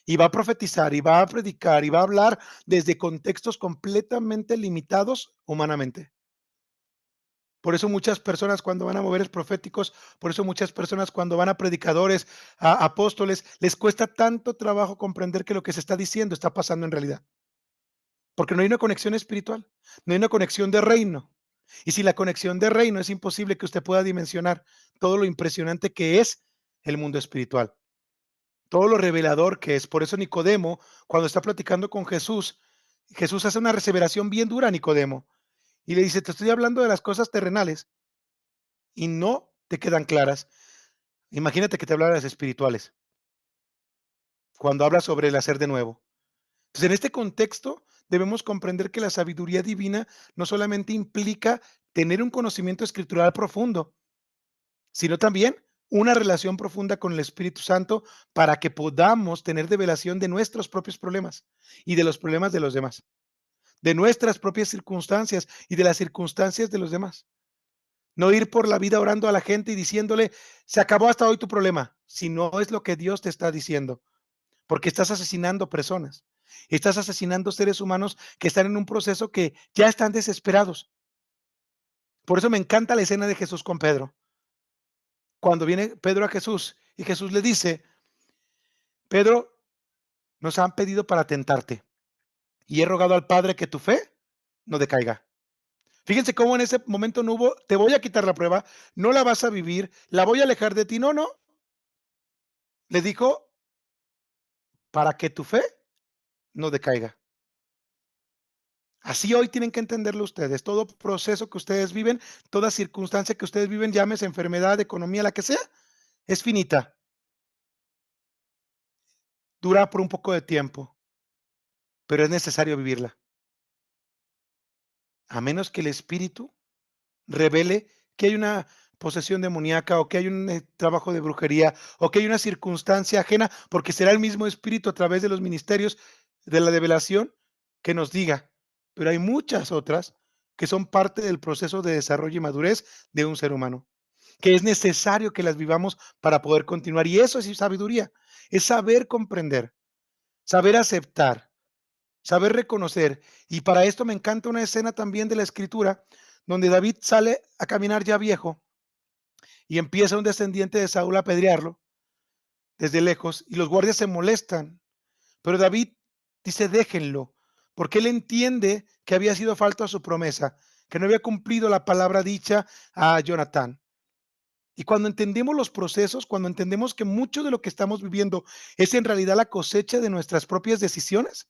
Y va a profetizar y va a predicar y va a hablar desde contextos completamente limitados humanamente. Por eso muchas personas cuando van a moveres proféticos, por eso muchas personas cuando van a predicadores, a apóstoles, les cuesta tanto trabajo comprender que lo que se está diciendo está pasando en realidad. Porque no hay una conexión espiritual, no hay una conexión de reino. Y si la conexión de reino es imposible que usted pueda dimensionar todo lo impresionante que es el mundo espiritual, todo lo revelador que es. Por eso Nicodemo, cuando está platicando con Jesús, Jesús hace una reseveración bien dura a Nicodemo y le dice, te estoy hablando de las cosas terrenales y no te quedan claras. Imagínate que te hablara de las espirituales, cuando habla sobre el hacer de nuevo. Entonces, en este contexto, debemos comprender que la sabiduría divina no solamente implica tener un conocimiento escritural profundo, sino también una relación profunda con el Espíritu Santo para que podamos tener revelación de nuestros propios problemas y de los problemas de los demás, de nuestras propias circunstancias y de las circunstancias de los demás. No ir por la vida orando a la gente y diciéndole, se acabó hasta hoy tu problema, si no es lo que Dios te está diciendo, porque estás asesinando personas, estás asesinando seres humanos que están en un proceso que ya están desesperados. Por eso me encanta la escena de Jesús con Pedro. Cuando viene Pedro a Jesús y Jesús le dice, Pedro, nos han pedido para tentarte y he rogado al Padre que tu fe no decaiga. Fíjense cómo en ese momento no hubo, te voy a quitar la prueba, no la vas a vivir, la voy a alejar de ti. No, no. Le dijo, para que tu fe no decaiga. Así hoy tienen que entenderlo ustedes. Todo proceso que ustedes viven, toda circunstancia que ustedes viven, llámese enfermedad, economía, la que sea, es finita. Dura por un poco de tiempo, pero es necesario vivirla. A menos que el espíritu revele que hay una posesión demoníaca o que hay un trabajo de brujería o que hay una circunstancia ajena, porque será el mismo espíritu a través de los ministerios de la revelación que nos diga. Pero hay muchas otras que son parte del proceso de desarrollo y madurez de un ser humano. que es necesario que las vivamos para poder continuar. Y eso es sabiduría, es saber comprender, saber aceptar, saber reconocer. Y para esto me encanta una escena también de la Escritura, donde David sale a caminar ya viejo y empieza un descendiente de Saúl a apedrearlo desde lejos y los guardias se molestan. Pero David dice, déjenlo, porque él entiende que había sido falta a su promesa, que no había cumplido la palabra dicha a Jonatán. Y cuando entendemos los procesos, cuando entendemos que mucho de lo que estamos viviendo es en realidad la cosecha de nuestras propias decisiones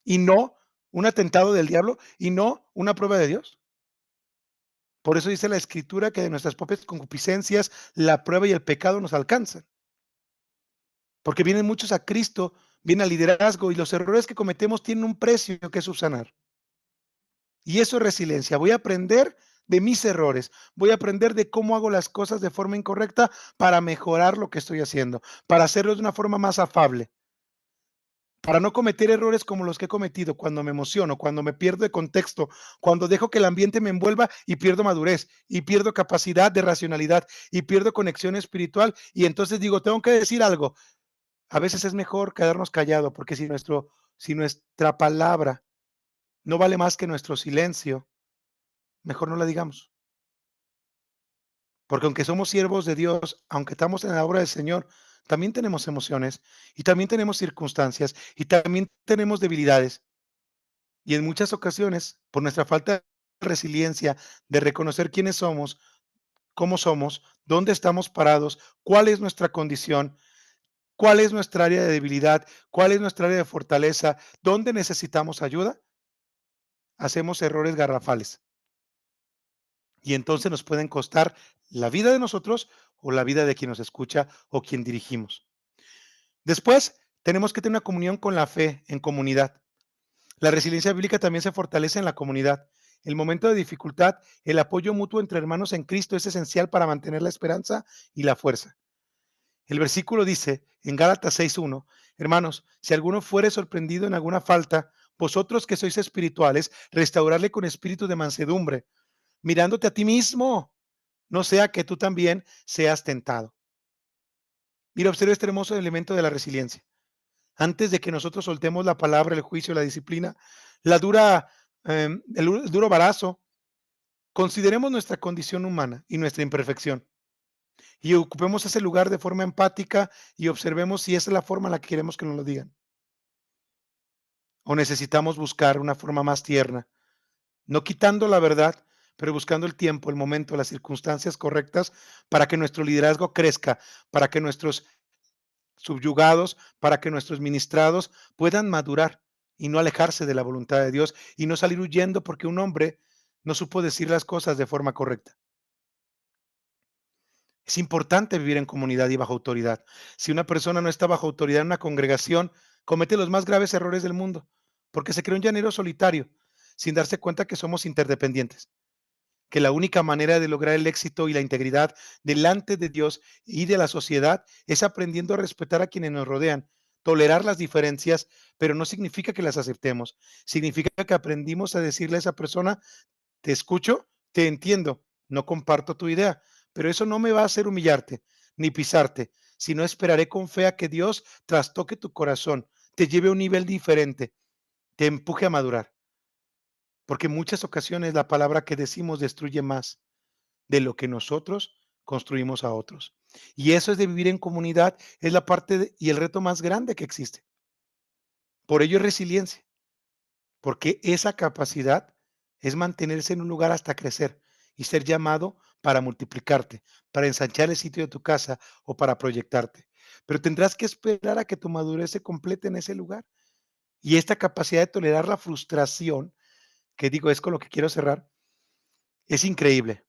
y no un atentado del diablo y no una prueba de Dios. Por eso dice la escritura que de nuestras propias concupiscencias la prueba y el pecado nos alcanzan. Porque vienen muchos a Cristo, viene al liderazgo y los errores que cometemos tienen un precio que es subsanar. Y eso es resiliencia. Voy a aprender de mis errores. Voy a aprender de cómo hago las cosas de forma incorrecta para mejorar lo que estoy haciendo, para hacerlo de una forma más afable, para no cometer errores como los que he cometido cuando me emociono, cuando me pierdo de contexto, cuando dejo que el ambiente me envuelva y pierdo madurez y pierdo capacidad de racionalidad y pierdo conexión espiritual y entonces digo, tengo que decir algo. A veces es mejor quedarnos callados porque si nuestra palabra no vale más que nuestro silencio, mejor no la digamos. Porque aunque somos siervos de Dios, aunque estamos en la obra del Señor, también tenemos emociones y también tenemos circunstancias y también tenemos debilidades. Y en muchas ocasiones, por nuestra falta de resiliencia, de reconocer quiénes somos, cómo somos, dónde estamos parados, cuál es nuestra condición, cuál es nuestra área de debilidad, cuál es nuestra área de fortaleza, dónde necesitamos ayuda, hacemos errores garrafales. Y entonces nos pueden costar la vida de nosotros o la vida de quien nos escucha o quien dirigimos. Después, tenemos que tener una comunión con la fe en comunidad. La resiliencia bíblica también se fortalece en la comunidad. En el momento de dificultad, el apoyo mutuo entre hermanos en Cristo es esencial para mantener la esperanza y la fuerza. El versículo dice en Gálatas 6:1, hermanos, si alguno fuere sorprendido en alguna falta, vosotros que sois espirituales, restaurarle con espíritu de mansedumbre, mirándote a ti mismo, no sea que tú también seas tentado. Mira, observa este hermoso elemento de la resiliencia. Antes de que nosotros soltemos la palabra, el juicio, la disciplina, la dura, el duro barazo, consideremos nuestra condición humana y nuestra imperfección y ocupemos ese lugar de forma empática y observemos si esa es la forma en la que queremos que nos lo digan. O necesitamos buscar una forma más tierna, no quitando la verdad, pero buscando el tiempo, el momento, las circunstancias correctas para que nuestro liderazgo crezca, para que nuestros subyugados, para que nuestros ministrados puedan madurar y no alejarse de la voluntad de Dios y no salir huyendo porque un hombre no supo decir las cosas de forma correcta. Es importante vivir en comunidad y bajo autoridad. Si una persona no está bajo autoridad en una congregación, comete los más graves errores del mundo, porque se cree un llanero solitario, sin darse cuenta que somos interdependientes, que la única manera de lograr el éxito y la integridad delante de Dios y de la sociedad es aprendiendo a respetar a quienes nos rodean, tolerar las diferencias, pero no significa que las aceptemos, significa que aprendimos a decirle a esa persona, te escucho, te entiendo, no comparto tu idea, pero eso no me va a hacer humillarte ni pisarte, sino esperaré con fe a que Dios trastoque tu corazón, te lleve a un nivel diferente, te empuje a madurar, porque en muchas ocasiones la palabra que decimos destruye más de lo que nosotros construimos a otros. Y eso es de vivir en comunidad, es la parte y el reto más grande que existe. Por ello es resiliencia, porque esa capacidad es mantenerse en un lugar hasta crecer y ser llamado para multiplicarte, para ensanchar el sitio de tu casa o para proyectarte. Pero tendrás que esperar a que tu madurez se complete en ese lugar. Y esta capacidad de tolerar la frustración, que digo es con lo que quiero cerrar, es increíble.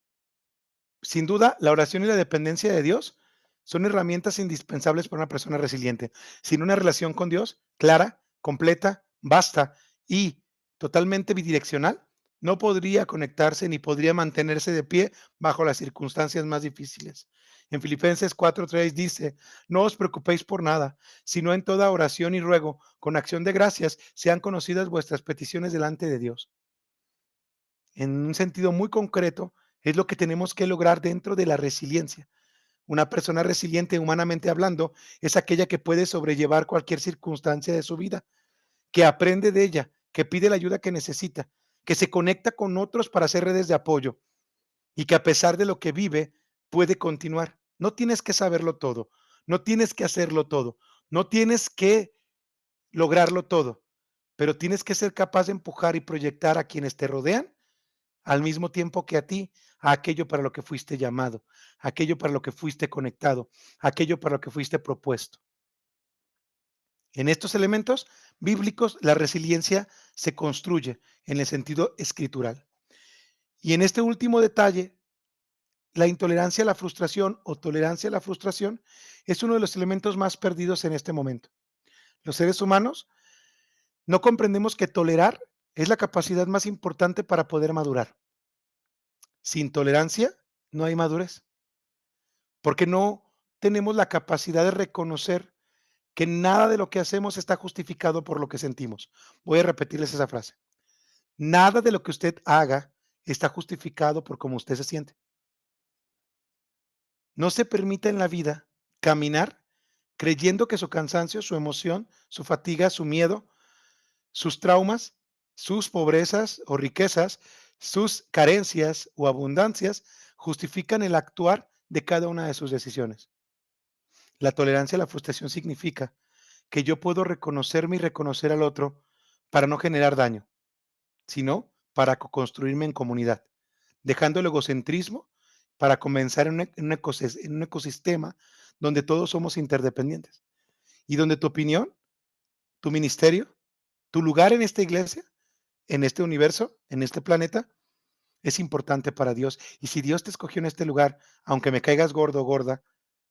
Sin duda, la oración y la dependencia de Dios son herramientas indispensables para una persona resiliente. Sin una relación con Dios clara, completa, vasta y totalmente bidireccional, no podría conectarse ni podría mantenerse de pie bajo las circunstancias más difíciles. En Filipenses 4:3 dice, no os preocupéis por nada, sino en toda oración y ruego, con acción de gracias, sean conocidas vuestras peticiones delante de Dios. En un sentido muy concreto, Es lo que tenemos que lograr dentro de la resiliencia. Una persona resiliente, humanamente hablando, es aquella que puede sobrellevar cualquier circunstancia de su vida, que aprende de ella, que pide la ayuda que necesita, que se conecta con otros para hacer redes de apoyo y que a pesar de lo que vive, puede continuar. No tienes que saberlo todo, no tienes que hacerlo todo, no tienes que lograrlo todo, pero tienes que ser capaz de empujar y proyectar a quienes te rodean al mismo tiempo que a ti, a aquello para lo que fuiste llamado, aquello para lo que fuiste conectado, aquello para lo que fuiste propuesto. En estos elementos bíblicos, la resiliencia se construye en el sentido escritural. Y en este último detalle, la intolerancia a la frustración o tolerancia a la frustración es uno de los elementos más perdidos en este momento. Los seres humanos no comprendemos que tolerar es la capacidad más importante para poder madurar. Sin tolerancia no hay madurez, porque no tenemos la capacidad de reconocer que nada de lo que hacemos está justificado por lo que sentimos. Voy a repetirles esa frase. Nada de lo que usted haga está justificado por cómo usted se siente. No se permita en la vida caminar creyendo que su cansancio, su emoción, su fatiga, su miedo, sus traumas, sus pobrezas o riquezas, sus carencias o abundancias justifican el actuar de cada una de sus decisiones. La tolerancia a la frustración significa que yo puedo reconocerme y reconocer al otro para no generar daño, sino para construirme en comunidad, dejando el egocentrismo para comenzar en un ecosistema donde todos somos interdependientes y donde tu opinión, tu ministerio, tu lugar en esta iglesia, en este universo, en este planeta, es importante para Dios. Y si Dios te escogió en este lugar, aunque me caigas gordo o gorda,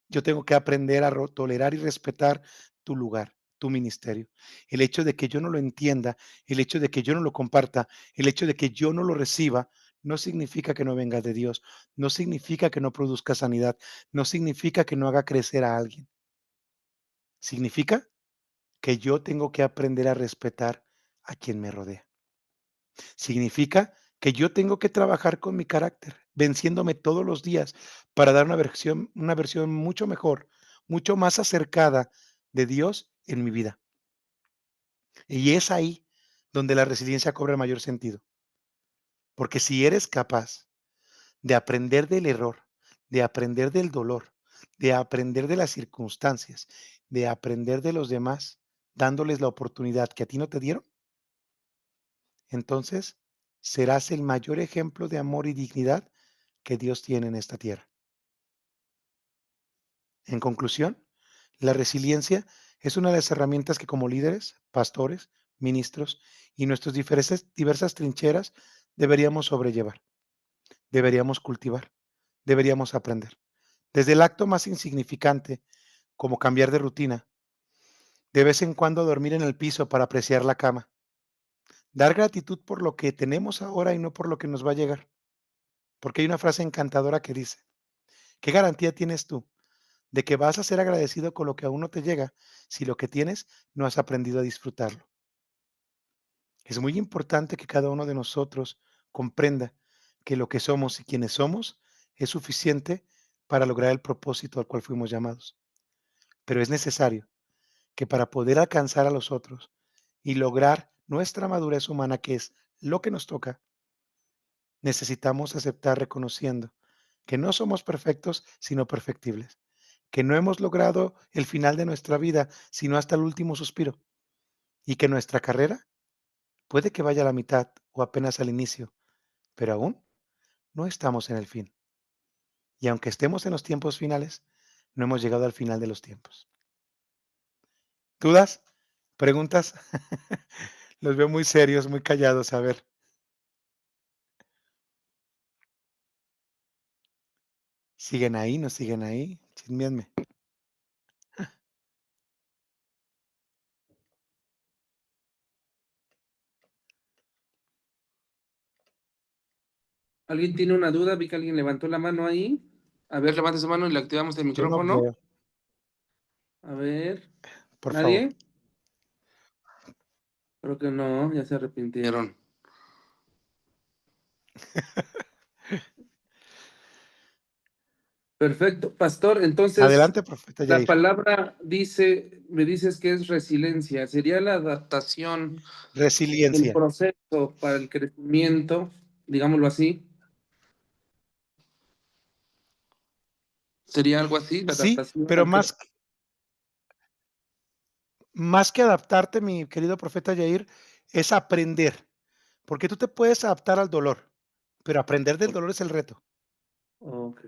yo tengo que aprender a tolerar y respetar tu lugar, tu ministerio. El hecho de que yo no lo entienda, el hecho de que yo no lo comparta, el hecho de que yo no lo reciba, no significa que no venga de Dios, no significa que no produzca sanidad, no significa que no haga crecer a alguien. Significa que yo tengo que aprender a respetar a quien me rodea. Significa que yo tengo que trabajar con mi carácter, venciéndome todos los días para dar una versión mucho mejor, mucho más acercada de Dios en mi vida. Y es ahí donde la resiliencia cobra el mayor sentido. Porque si eres capaz de aprender del error, de aprender del dolor, de aprender de las circunstancias, de aprender de los demás, dándoles la oportunidad que a ti no te dieron, entonces serás el mayor ejemplo de amor y dignidad que Dios tiene en esta tierra. En conclusión, la resiliencia es una de las herramientas que como líderes, pastores, ministros y nuestras diversas trincheras deberíamos sobrellevar, deberíamos cultivar, deberíamos aprender. Desde el acto más insignificante, como cambiar de rutina, de vez en cuando dormir en el piso para apreciar la cama, dar gratitud por lo que tenemos ahora y no por lo que nos va a llegar. Porque hay una frase encantadora que dice, ¿qué garantía tienes tú de que vas a ser agradecido con lo que aún no te llega si lo que tienes no has aprendido a disfrutarlo? Es muy importante que cada uno de nosotros comprenda que lo que somos y quienes somos es suficiente para lograr el propósito al cual fuimos llamados. Pero es necesario que para poder alcanzar a los otros y lograr nuestra madurez humana, que es lo que nos toca, necesitamos aceptar reconociendo que no somos perfectos, sino perfectibles, que no hemos logrado el final de nuestra vida, sino hasta el último suspiro, y que nuestra carrera puede que vaya a la mitad o apenas al inicio, pero aún no estamos en el fin. Y aunque estemos en los tiempos finales, no hemos llegado al final de los tiempos. ¿Dudas? ¿Preguntas? Los veo muy serios, muy callados. A ver, ¿siguen ahí? ¿No siguen ahí? Chisméenme.
¿Alguien tiene una duda? Vi que alguien levantó la mano ahí. A ver, levante su mano y le activamos el
Yo no
micrófono.
veo,
A ver,
por favor.
¿nadie? Creo que no, ya se arrepintieron. Perfecto. Pastor, entonces
Adelante, profeta
la
Yair.
palabra dice, me dices que es resiliencia, sería la adaptación, el
Resiliencia.
proceso para el crecimiento, digámoslo así, sería algo así, la
Sí,
adaptación
pero
al crecimiento.
más que adaptarte, mi querido profeta Yair, es aprender, porque tú te puedes adaptar al dolor, pero aprender del dolor es el reto.
Ok.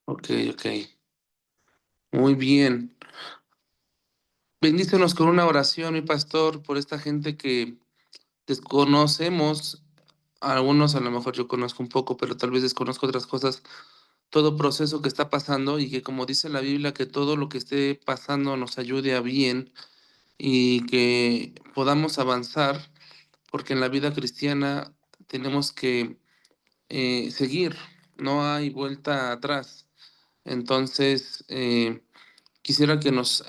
Ok, ok. Muy bien. Bendícenos con una oración, mi pastor, por esta gente que desconocemos. Algunos a lo mejor yo conozco un poco, pero tal vez desconozco otras cosas. Todo proceso que está pasando y que como dice la Biblia, que todo lo que esté pasando nos ayude a bien y que podamos avanzar, porque en la vida cristiana tenemos que seguir, no hay vuelta atrás. Entonces, quisiera que nos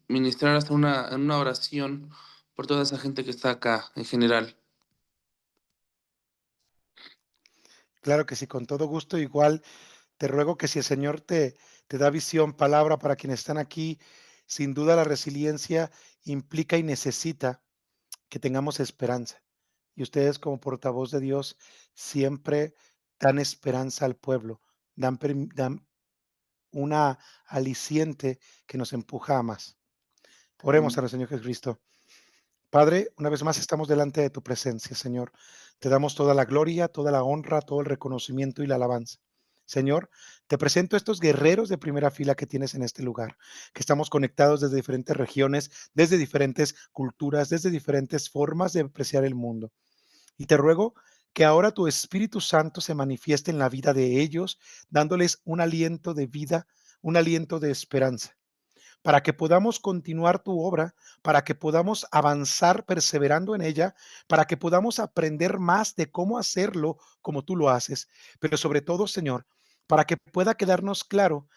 ministraras una oración por toda esa gente que está acá en general.
Claro que sí, con todo gusto. Igual te ruego que si el Señor te da visión, palabra para quienes están aquí, sin duda la resiliencia implica y necesita que tengamos esperanza. Y ustedes como portavoz de Dios siempre dan esperanza al pueblo, dan una aliciente que nos empuja a más. Oremos al Señor Jesucristo. Padre, una vez más estamos delante de tu presencia, Señor. Te damos toda la gloria, toda la honra, todo el reconocimiento y la alabanza. Señor, te presento a estos guerreros de primera fila que tienes en este lugar, que estamos conectados desde diferentes regiones, desde diferentes culturas, desde diferentes formas de apreciar el mundo. Y te ruego que ahora tu Espíritu Santo se manifieste en la vida de ellos, dándoles un aliento de vida, un aliento de esperanza para que podamos continuar tu obra, para que podamos avanzar perseverando en ella, para que podamos aprender más de cómo hacerlo como tú lo haces, pero sobre todo, Señor, para que pueda quedarnos claro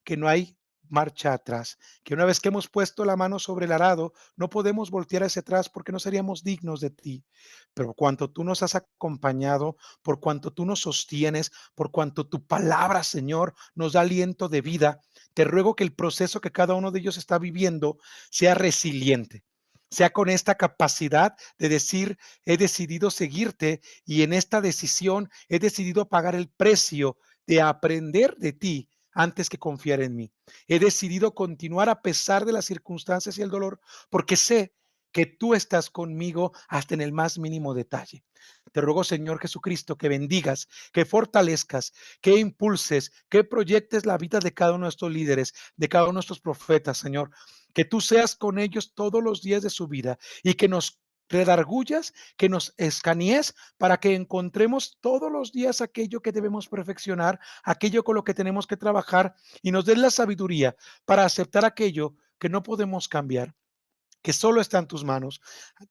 que no hay marcha atrás, que una vez que hemos puesto la mano sobre el arado, no podemos voltear hacia atrás porque no seríamos dignos de ti. Pero cuanto tú nos has acompañado, por cuanto tú nos sostienes, por cuanto tu palabra, Señor, nos da aliento de vida, te ruego que el proceso que cada uno de ellos está viviendo sea resiliente, sea con esta capacidad de decir, he decidido seguirte y en esta decisión he decidido pagar el precio de aprender de ti antes que confiar en mí. He decidido continuar a pesar de las circunstancias y el dolor porque sé que tú estás conmigo hasta en el más mínimo detalle. Te ruego, Señor Jesucristo, que bendigas, que fortalezcas, que impulses, que proyectes la vida de cada uno de estos líderes, de cada uno de estos profetas, Señor. Que tú seas con ellos todos los días de su vida y que nos redargullas, que nos escanees para que encontremos todos los días aquello que debemos perfeccionar, aquello con lo que tenemos que trabajar y nos des la sabiduría para aceptar aquello que no podemos cambiar, que solo está en tus manos,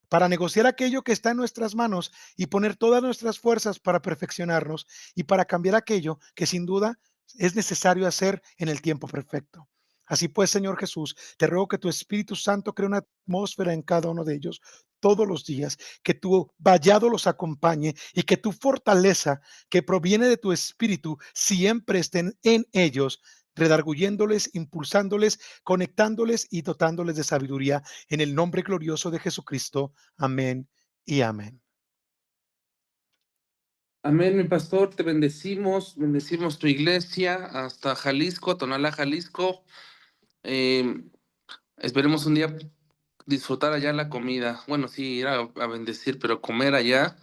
para negociar aquello que está en nuestras manos y poner todas nuestras fuerzas para perfeccionarnos y para cambiar aquello que sin duda es necesario hacer en el tiempo perfecto. Así pues, Señor Jesús, te ruego que tu Espíritu Santo cree una atmósfera en cada uno de ellos todos los días, que tu vallado los acompañe y que tu fortaleza que proviene de tu Espíritu siempre estén en ellos, redarguyéndoles, impulsándoles, conectándoles y dotándoles de sabiduría en el nombre glorioso de Jesucristo. Amén y amén.
Amén, mi pastor, te bendecimos, bendecimos tu iglesia hasta Jalisco, Tonalá, Jalisco. Eh, Esperemos un día disfrutar allá la comida. Bueno, sí, ir a bendecir, pero comer allá,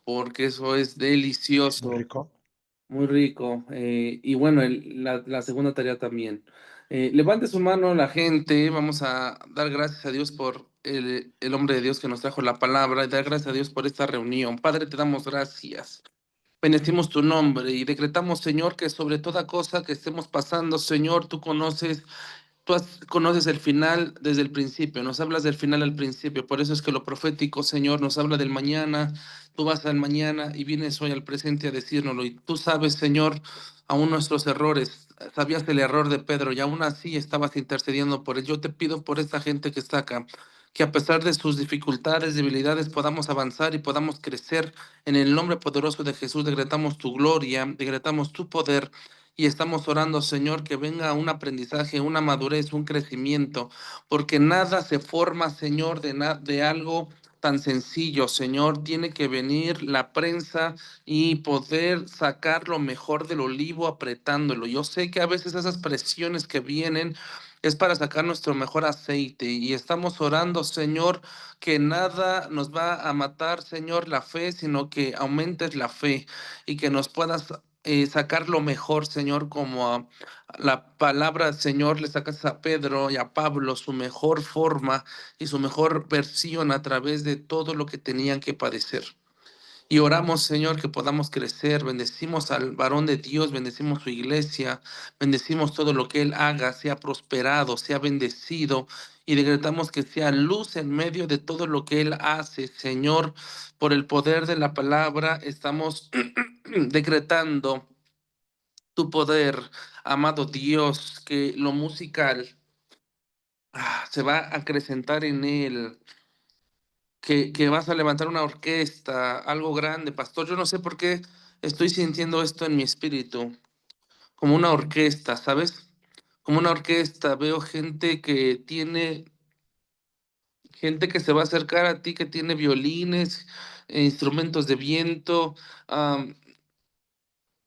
porque eso es
Muy
delicioso,
rico.
muy rico. Y bueno, la segunda tarea también. Levante su mano la gente, vamos a dar gracias a Dios por el hombre de Dios que nos trajo la palabra y dar gracias a Dios por esta reunión. Padre, te damos gracias. Bendecimos tu nombre y decretamos, Señor, que sobre toda cosa que estemos pasando, Señor, tú conoces. Conoces el final desde el principio, nos hablas del final al principio, por eso es que lo profético, Señor, nos habla del mañana, tú vas al mañana y vienes hoy al presente a decírnoslo, y tú sabes, Señor, aún nuestros errores, sabías el error de Pedro y aún así estabas intercediendo por él. Yo te pido por esta gente que está acá, que a pesar de sus dificultades, debilidades, podamos avanzar y podamos crecer. En el nombre poderoso de Jesús decretamos tu gloria, decretamos tu poder y estamos orando, Señor, que venga un aprendizaje, una madurez, un crecimiento, porque nada se forma, Señor, de algo tan sencillo, Señor. Tiene que venir la prensa y poder sacar lo mejor del olivo apretándolo. Yo sé que a veces esas presiones que vienen es para sacar nuestro mejor aceite y estamos orando, Señor, que nada nos va a matar, Señor, la fe, sino que aumentes la fe y que nos puedas sacar lo mejor, Señor, como a la palabra, Señor, le sacas a Pedro y a Pablo su mejor forma y su mejor versión a través de todo lo que tenían que padecer. Y oramos, Señor, que podamos crecer. Bendecimos al varón de Dios, bendecimos su iglesia, bendecimos todo lo que él haga, sea prosperado, sea bendecido. Y decretamos que sea luz en medio de todo lo que él hace, Señor. Por el poder de la palabra, estamos decretando tu poder, amado Dios, que lo musical se va a acrecentar en él, que vas a levantar una orquesta, algo grande, pastor. Yo no sé por qué estoy sintiendo esto en mi espíritu, como una orquesta, ¿sabes? Como una orquesta. Veo gente que se va a acercar a ti, que tiene violines, instrumentos de viento, am,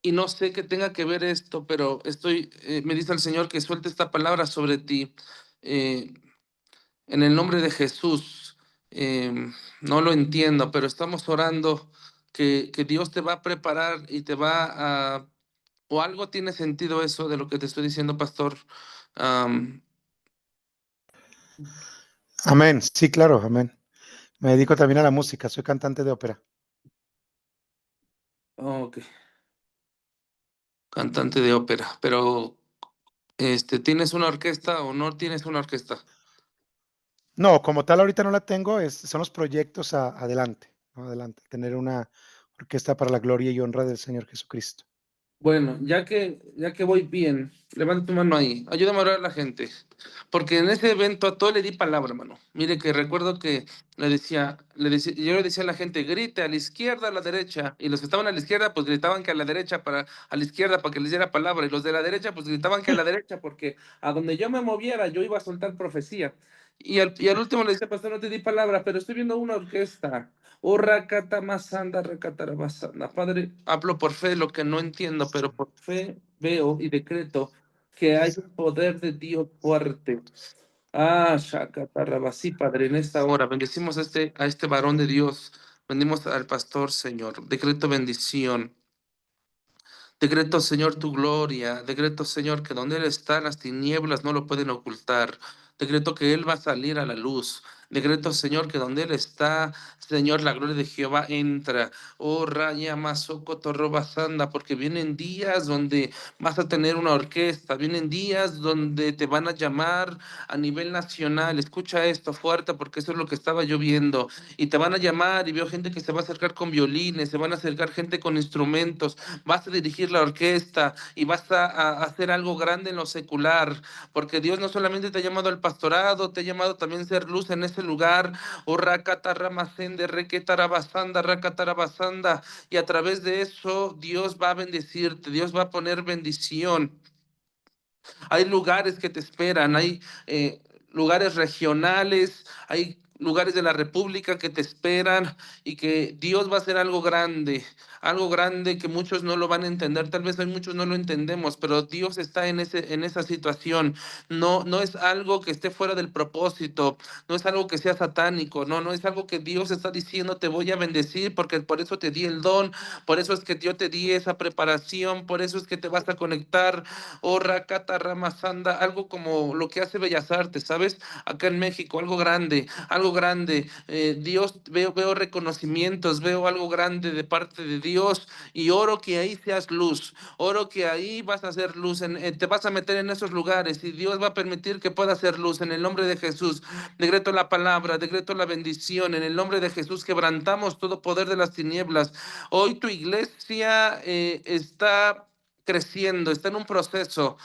y no sé qué tenga que ver esto, pero me dice el Señor que suelte esta palabra sobre ti. Eh, En el nombre de Jesús, no lo entiendo, pero estamos orando que Dios te va a preparar y te va a... O algo tiene sentido eso de lo que te estoy diciendo, pastor. Am,
Amén. Sí, claro, amén. Me dedico también a la música, soy cantante de ópera.
ok, cantante de ópera, pero ¿tienes una orquesta o no tienes una orquesta?
No, como tal ahorita no la tengo, son los proyectos adelante, ¿no? Adelante, tener una orquesta para la gloria y honra del Señor Jesucristo.
Bueno, ya que voy bien, levanta tu mano ahí, ayúdame a orar a la gente, porque en ese evento a todo le di palabra, mano. Mire que recuerdo que yo le decía a la gente, grite a la izquierda, a la derecha, y los que estaban a la izquierda, pues gritaban que a la derecha, a la izquierda, para que les diera palabra, y los de la derecha, pues gritaban que a la derecha, porque a donde yo me moviera, yo iba a soltar profecía. Y al último le decía, pastor, no te di palabra, pero estoy viendo una orquesta. Oh, rakata masanda, rakatara masanda. Padre, hablo por fe lo que no entiendo, pero por fe veo y decreto que hay un poder de Dios fuerte. Shakatarabasí, Padre, en esta hora bendecimos a este varón de Dios, bendimos al pastor, Señor. Decreto bendición. Decreto, Señor, tu gloria. Decreto, Señor, que donde Él está, las tinieblas no lo pueden ocultar. Decreto que Él va a salir a la luz. Decreto, Señor, que donde Él está, Señor, la gloria de Jehová entra. Oh, raya masoko torroba sanda, porque vienen días donde vas a tener una orquesta, vienen días donde te van a llamar a nivel nacional. Escucha esto fuerte, porque eso es lo que estaba yo viendo. Y te van a llamar y veo gente que se va a acercar con violines, se van a acercar gente con instrumentos, vas a dirigir la orquesta y vas a hacer algo grande en lo secular, porque Dios no solamente te ha llamado al pastorado, te ha llamado también a ser luz en ese lugar. Oh, rakataramacende, requetarabasanda, rakatarabasanda, y a través de eso Dios va a bendecirte, Dios va a poner bendición. Hay lugares que te esperan, hay lugares regionales, hay lugares de la República que te esperan y que Dios va a hacer algo grande que muchos no lo van a entender, tal vez hay muchos no lo entendemos, pero Dios está en esa situación. No, no es algo que esté fuera del propósito, no es algo que sea satánico, no, no es algo que Dios está diciendo, te voy a bendecir porque por eso te di el don, por eso es que yo te di esa preparación, por eso es que te vas a conectar. O Rakata Ramasanda, algo como lo que hace Bellas Artes, ¿sabes? Acá en México, algo grande, algo grande. Dios, veo reconocimientos, veo algo grande de parte de Dios y oro que ahí seas luz, oro que ahí vas a hacer luz, te vas a meter en esos lugares y Dios va a permitir que pueda hacer luz en el nombre de Jesús. Decreto la palabra, decreto la bendición, en el nombre de Jesús quebrantamos todo poder de las tinieblas. Hoy tu iglesia está creciendo, está en un proceso.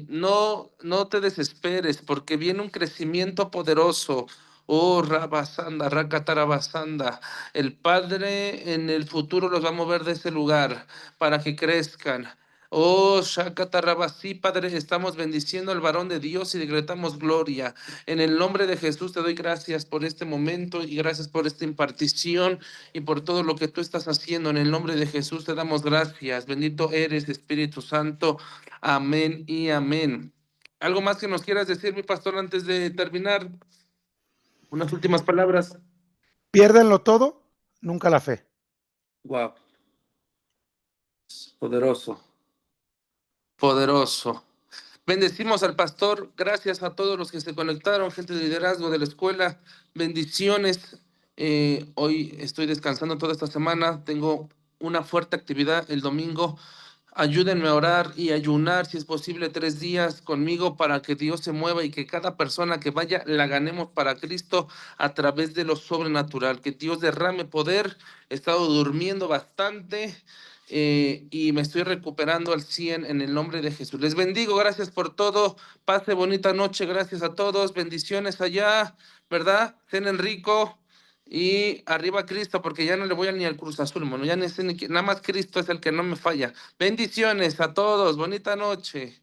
No te desesperes porque viene un crecimiento poderoso. Oh, Rabasanda, Rakatarabasanda. El Padre en el futuro los va a mover de ese lugar para que crezcan. Oh, Shakatarabasí, Padre, estamos bendiciendo al varón de Dios y decretamos gloria. En el nombre de Jesús te doy gracias por este momento y gracias por esta impartición y por todo lo que tú estás haciendo. En el nombre de Jesús te damos gracias. Bendito eres, Espíritu Santo. Amén y amén. ¿Algo más que nos quieras decir, mi pastor, antes de terminar? Unas últimas palabras.
Piérdenlo todo, nunca la fe.
Wow, poderoso, poderoso. Bendecimos al pastor, gracias a todos los que se conectaron, gente de liderazgo de la escuela, bendiciones. Hoy estoy descansando toda esta semana, tengo una fuerte actividad el domingo. Ayúdenme a orar y ayunar, si es posible, 3 días conmigo para que Dios se mueva y que cada persona que vaya la ganemos para Cristo a través de lo sobrenatural. Que Dios derrame poder. He estado durmiendo bastante y me estoy recuperando al 100 en el nombre de Jesús. Les bendigo, gracias por todo. Pase bonita noche, gracias a todos. Bendiciones allá, ¿verdad? Cenen rico. Y arriba Cristo, porque ya no le voy a ni al Cruz Azul, mano. Ya ni sé nada más Cristo es el que no me falla. Bendiciones a todos, bonita noche.